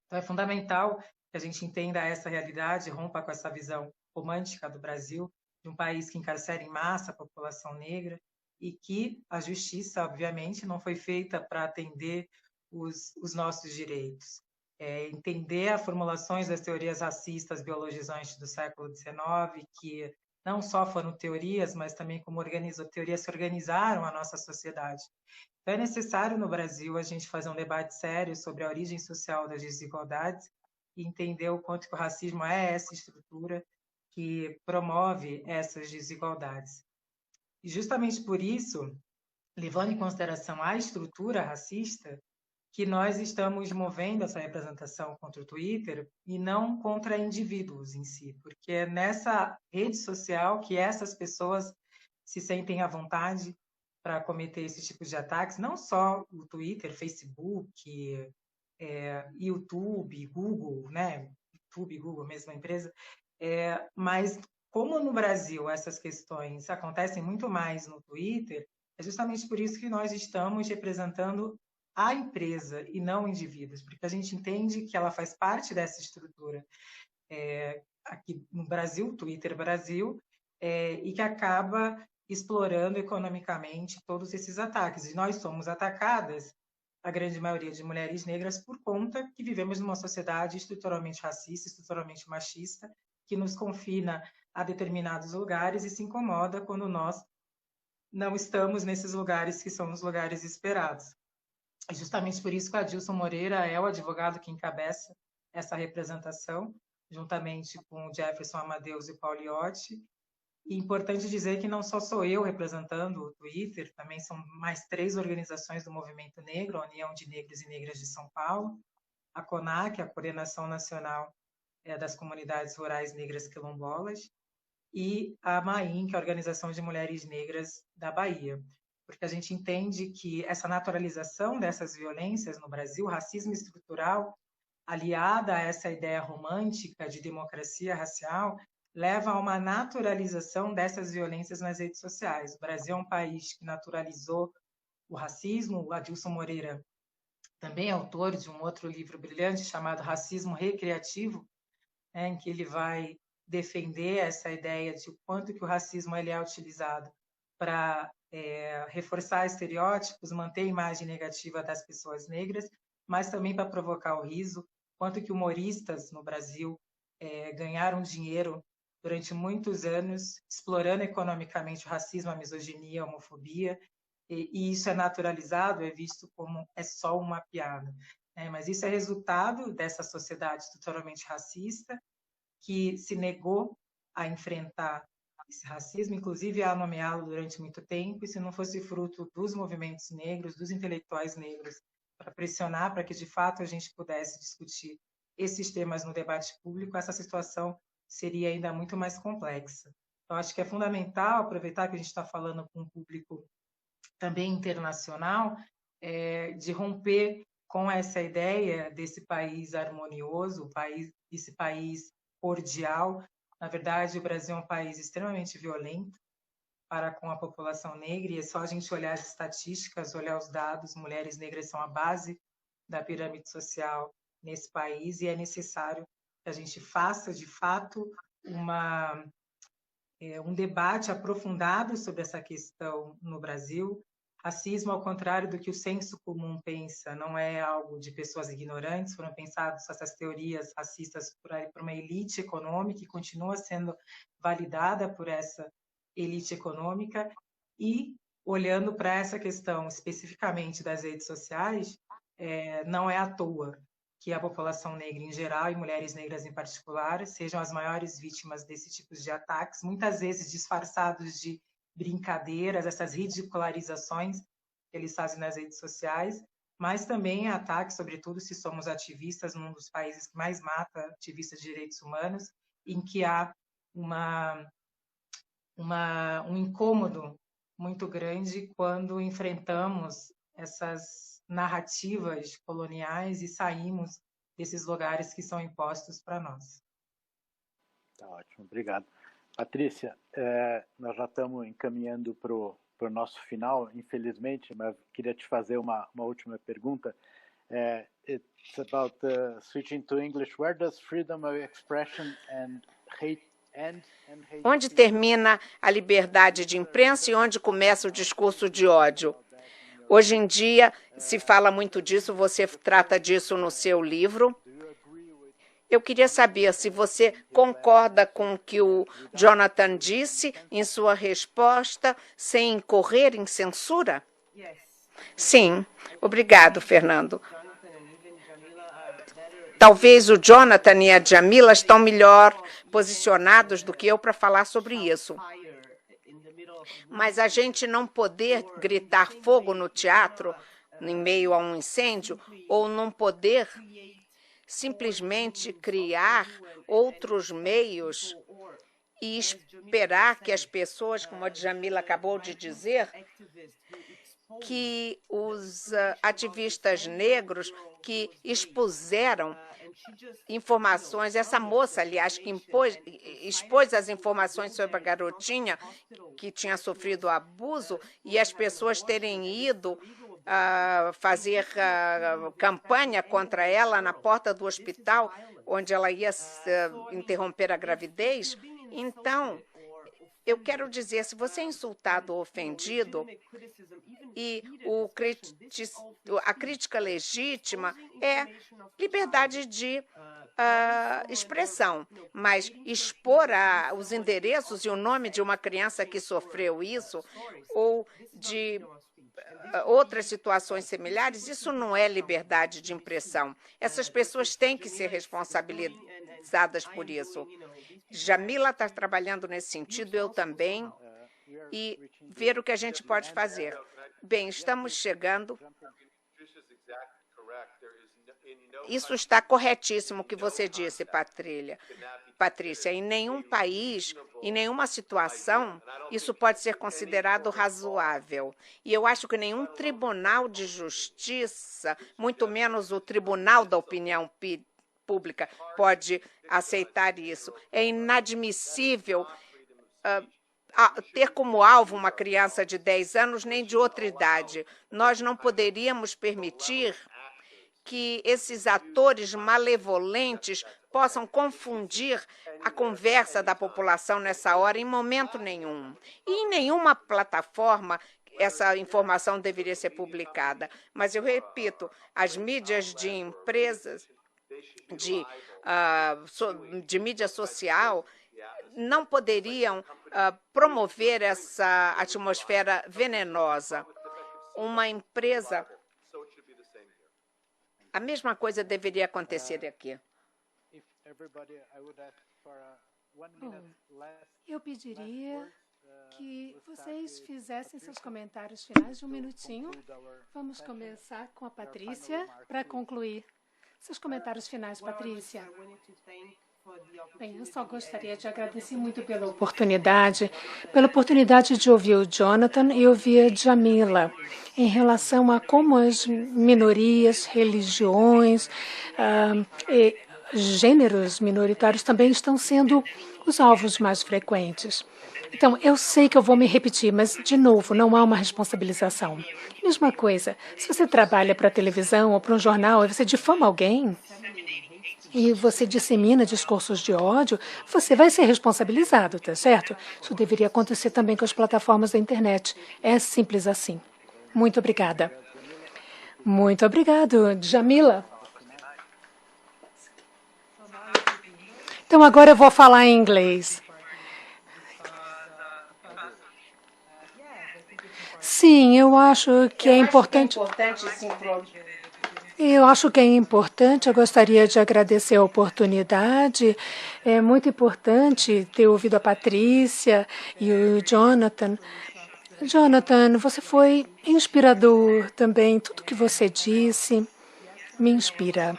Então, é fundamental que a gente entenda essa realidade, rompa com essa visão romântica do Brasil, de um país que encarcera em massa a população negra e que a justiça, obviamente, não foi feita para atender os nossos direitos. Entender as formulações das teorias racistas biologizantes do século XIX, que não só foram teorias, mas também como teorias que organizaram a nossa sociedade. Então, é necessário no Brasil a gente fazer um debate sério sobre a origem social das desigualdades e entender o quanto que o racismo é essa estrutura que promove essas desigualdades. E justamente por isso, levando em consideração a estrutura racista, que nós estamos movendo essa representação contra o Twitter e não contra indivíduos em si, porque é nessa rede social que essas pessoas se sentem à vontade para cometer esse tipo de ataques, não só o Twitter, Facebook, YouTube, Google, né? YouTube, Google, mesma empresa, mas como no Brasil essas questões acontecem muito mais no Twitter, é justamente por isso que nós estamos representando a empresa e não indivíduos, porque a gente entende que ela faz parte dessa estrutura aqui no Brasil, Twitter Brasil, e que acaba explorando economicamente todos esses ataques. E nós somos atacadas, a grande maioria de mulheres negras, por conta que vivemos numa sociedade estruturalmente racista, estruturalmente machista, que nos confina a determinados lugares e se incomoda quando nós não estamos nesses lugares que são os lugares esperados. É justamente por isso que a Adilson Moreira é o advogado que encabeça essa representação, juntamente com o Jefferson Amadeus e o Pauliotti. E é importante dizer que não só sou eu representando o Twitter, também são mais 3 organizações do Movimento Negro, a União de Negros e Negras de São Paulo, a CONAC, a Coordenação Nacional das Comunidades Rurais Negras Quilombolas, e a MAIM, que é a Organização de Mulheres Negras da Bahia. Porque a gente entende que essa naturalização dessas violências no Brasil, racismo estrutural, aliada a essa ideia romântica de democracia racial, leva a uma naturalização dessas violências nas redes sociais. O Brasil é um país que naturalizou o racismo. O Adilson Moreira também autor de um outro livro brilhante chamado Racismo Recreativo, em que ele vai defender essa ideia de o quanto que o racismo ele é utilizado para reforçar estereótipos, manter a imagem negativa das pessoas negras, mas também para provocar o riso, quanto que humoristas no Brasil ganharam dinheiro durante muitos anos, explorando economicamente o racismo, a misoginia, a homofobia, e isso é naturalizado, é visto como é só uma piada. Mas isso é resultado dessa sociedade totalmente racista, que se negou a enfrentar esse racismo, inclusive a nomeá-lo durante muito tempo, e se não fosse fruto dos movimentos negros, dos intelectuais negros, para pressionar para que, de fato, a gente pudesse discutir esses temas no debate público, essa situação seria ainda muito mais complexa. Então, acho que é fundamental aproveitar que a gente está falando com um público também internacional, de romper com essa ideia desse país harmonioso, esse país cordial. Na verdade, o Brasil é um país extremamente violento para com a população negra, e é só a gente olhar as estatísticas, olhar os dados, mulheres negras são a base da pirâmide social nesse país, e é necessário que a gente faça, de fato, um debate aprofundado sobre essa questão no Brasil. Racismo, ao contrário do que o senso comum pensa, não é algo de pessoas ignorantes, foram pensadas essas teorias racistas por uma elite econômica e continua sendo validada por essa elite econômica. E, olhando para essa questão especificamente das redes sociais, não é à toa que a população negra em geral e mulheres negras em particular sejam as maiores vítimas desse tipo de ataques, muitas vezes disfarçados de brincadeiras, essas ridicularizações que eles fazem nas redes sociais, mas também ataques, sobretudo se somos ativistas num dos países que mais mata ativistas de direitos humanos, em que há um incômodo muito grande quando enfrentamos essas narrativas coloniais e saímos desses lugares que são impostos para nós. Tá ótimo, obrigado. Patrícia, nós já estamos encaminhando para o nosso final, infelizmente, mas queria te fazer uma última pergunta. It's about switching to English. Where does freedom of expression and hate end? Onde termina a liberdade de imprensa e onde começa o discurso de ódio? Hoje em dia se fala muito disso, você trata disso no seu livro. Eu queria saber se você concorda com o que o Jonathan disse em sua resposta, sem incorrer em censura? Sim. Obrigado, Fernando. Talvez o Jonathan e a Djamila estão melhor posicionados do que eu para falar sobre isso. Mas a gente não poder gritar fogo no teatro, em meio a um incêndio, ou não poder simplesmente criar outros meios e esperar que as pessoas, como a Djamila acabou de dizer, que os ativistas negros que expuseram informações, essa moça, aliás, que expôs as informações sobre a garotinha que tinha sofrido abuso, e as pessoas terem ido fazer campanha contra ela na porta do hospital, onde ela ia interromper a gravidez. Então, eu quero dizer, se você é insultado ou ofendido, e a crítica legítima é liberdade de expressão, mas expor os endereços e o nome de uma criança que sofreu isso, ou de outras situações similares, isso não é liberdade de impressão. Essas pessoas têm que ser responsabilizadas por isso. Djamila está trabalhando nesse sentido, eu também, e ver o que a gente pode fazer. Bem, estamos chegando. Isso está corretíssimo o que você disse, Patrícia. Em nenhum país, em nenhuma situação, isso pode ser considerado razoável. E eu acho que nenhum tribunal de justiça, muito menos o Tribunal da Opinião Pública, pode aceitar isso. É inadmissível ter como alvo uma criança de 10 anos nem de outra idade. Nós não poderíamos permitir que esses atores malevolentes possam confundir a conversa da população nessa hora em momento nenhum. E em nenhuma plataforma essa informação deveria ser publicada. Mas eu repito, as mídias de empresas, de mídia social, não poderiam promover essa atmosfera venenosa. Uma empresa... A mesma coisa deveria acontecer aqui. Eu pediria que vocês fizessem seus comentários finais de um minutinho. Vamos começar com a Patrícia para concluir. Seus comentários finais, Patrícia. Bem, eu só gostaria de agradecer muito pela oportunidade de ouvir o Jonathan e ouvir a Djamila em relação a como as minorias, religiões e gêneros minoritários também estão sendo os alvos mais frequentes. Então, eu sei que eu vou me repetir, mas, de novo, não há uma responsabilização. Mesma coisa, se você trabalha para a televisão ou para um jornal e você difama alguém e você dissemina discursos de ódio, você vai ser responsabilizado, tá certo? Isso deveria acontecer também com as plataformas da internet. É simples assim. Muito obrigada. Muito obrigado, Djamila. Então, agora eu vou falar em inglês. Sim, eu acho que é importante. Eu acho que é importante, eu gostaria de agradecer a oportunidade. É muito importante ter ouvido a Patrícia e o Jonathan. Jonathan, você foi inspirador também. Tudo que você disse me inspira.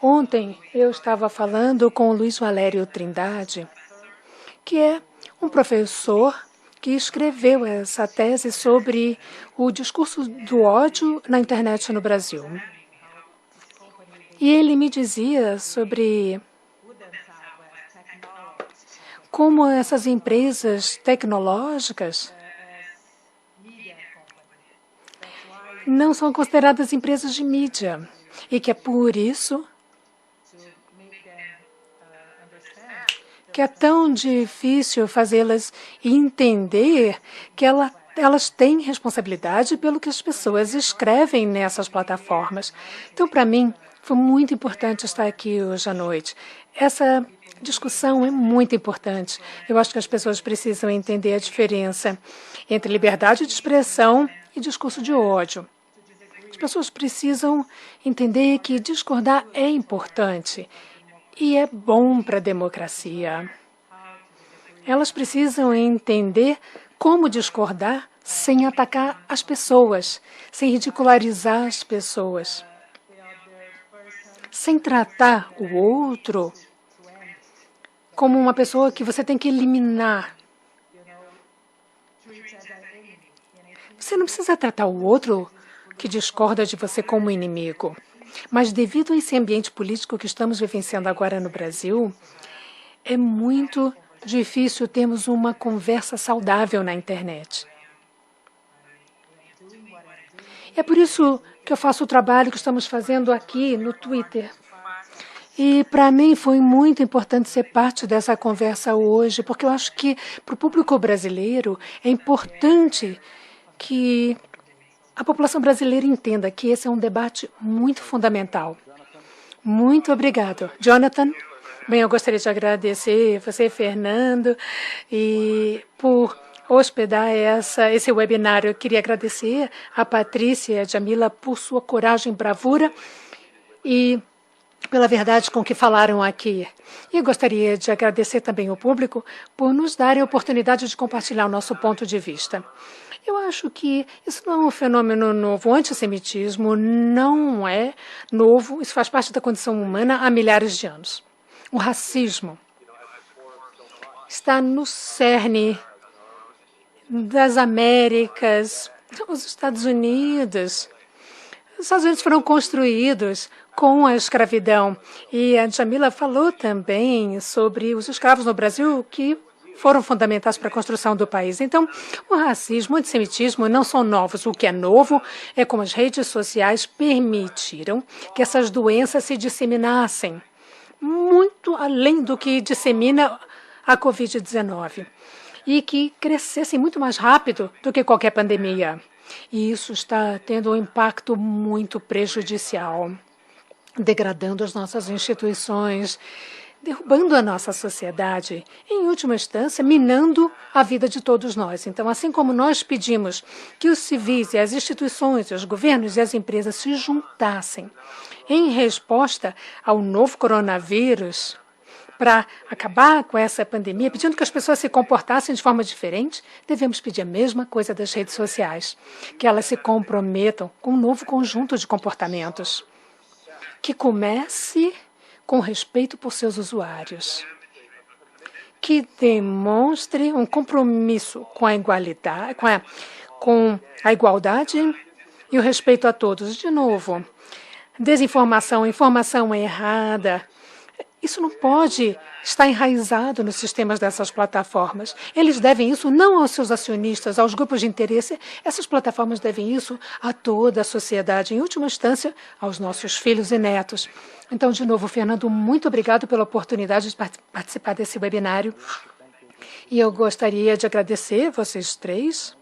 Ontem eu estava falando com o Luiz Valério Trindade, que é um professor que escreveu essa tese sobre o discurso do ódio na internet no Brasil. E ele me dizia sobre como essas empresas tecnológicas não são consideradas empresas de mídia e que é por isso que é tão difícil fazê-las entender que elas têm responsabilidade pelo que as pessoas escrevem nessas plataformas. Então, para mim, foi muito importante estar aqui hoje à noite. Essa discussão é muito importante. Eu acho que as pessoas precisam entender a diferença entre liberdade de expressão e discurso de ódio. As pessoas precisam entender que discordar é importante e é bom para a democracia. Elas precisam entender como discordar sem atacar as pessoas, sem ridicularizar as pessoas, sem tratar o outro como uma pessoa que você tem que eliminar. Você não precisa tratar o outro que discorda de você como inimigo. Mas devido a esse ambiente político que estamos vivenciando agora no Brasil, é muito difícil termos uma conversa saudável na internet. É por isso que eu faço o trabalho que estamos fazendo aqui no Twitter. E para mim foi muito importante ser parte dessa conversa hoje, porque eu acho que para o público brasileiro é importante que a população brasileira entenda que esse é um debate muito fundamental. Muito obrigado. Jonathan? Bem, eu gostaria de agradecer você, Fernando, e por hospedar esse webinário. Eu queria agradecer a Patrícia e a Djamila por sua coragem e bravura e pela verdade com que falaram aqui. E eu gostaria de agradecer também ao público por nos darem a oportunidade de compartilhar o nosso ponto de vista. Eu acho que isso não é um fenômeno novo. O antissemitismo não é novo. Isso faz parte da condição humana há milhares de anos. O racismo está no cerne das Américas, os Estados Unidos. Os Estados Unidos foram construídos com a escravidão. E a Djamila falou também sobre os escravos no Brasil que foram fundamentais para a construção do país. Então, o racismo, o antissemitismo não são novos. O que é novo é como as redes sociais permitiram que essas doenças se disseminassem muito além do que dissemina a Covid-19 e que crescessem muito mais rápido do que qualquer pandemia. E isso está tendo um impacto muito prejudicial, degradando as nossas instituições, derrubando a nossa sociedade, em última instância, minando a vida de todos nós. Então, assim como nós pedimos que os civis e as instituições, os governos e as empresas se juntassem em resposta ao novo coronavírus para acabar com essa pandemia, pedindo que as pessoas se comportassem de forma diferente, devemos pedir a mesma coisa das redes sociais, que elas se comprometam com um novo conjunto de comportamentos, que comece com respeito por seus usuários, que demonstre um compromisso com a igualdade, com a igualdade e o respeito a todos. De novo, desinformação, informação errada, isso não pode estar enraizado nos sistemas dessas plataformas. Eles devem isso não aos seus acionistas, aos grupos de interesse. Essas plataformas devem isso a toda a sociedade, em última instância, aos nossos filhos e netos. Então, de novo, Fernando, muito obrigado pela oportunidade de participar desse webinário. E eu gostaria de agradecer vocês três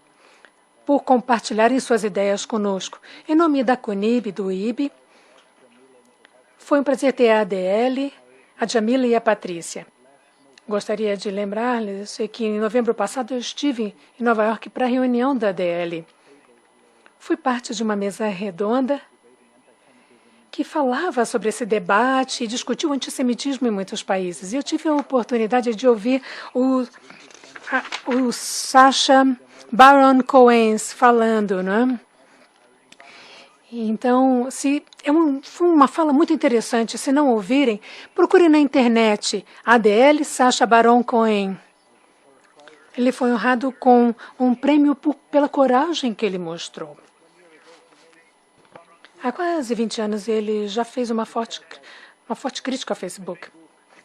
por compartilharem suas ideias conosco. Em nome da CONIB, do IB, foi um prazer ter a ADL, a Djamila e a Patrícia. Gostaria de lembrar-lhes que em novembro passado eu estive em Nova York para a reunião da ADL. Fui parte de uma mesa redonda que falava sobre esse debate e discutiu o antissemitismo em muitos países. E eu tive a oportunidade de ouvir o Sacha Baron Cohen falando, não é? Então, foi uma fala muito interessante. Se não ouvirem, procure na internet ADL Sacha Baron Cohen. Ele foi honrado com um prêmio pela coragem que ele mostrou. Há quase 20 anos ele já fez uma forte crítica ao Facebook.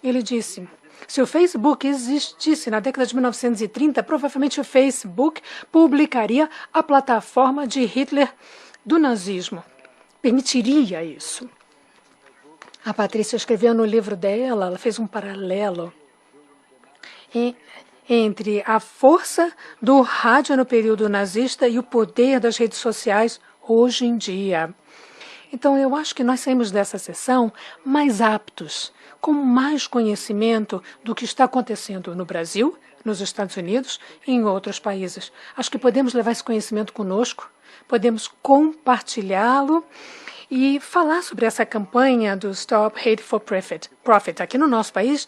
Ele disse: se o Facebook existisse na década de 1930, provavelmente o Facebook publicaria a plataforma de Hitler do nazismo. Permitiria isso. A Patrícia escreveu no livro dela, ela fez um paralelo entre a força do rádio no período nazista e o poder das redes sociais hoje em dia. Então, eu acho que nós saímos dessa sessão mais aptos, com mais conhecimento do que está acontecendo no Brasil, nos Estados Unidos e em outros países. Acho que podemos levar esse conhecimento conosco, podemos compartilhá-lo e falar sobre essa campanha do Stop Hate for Profit aqui no nosso país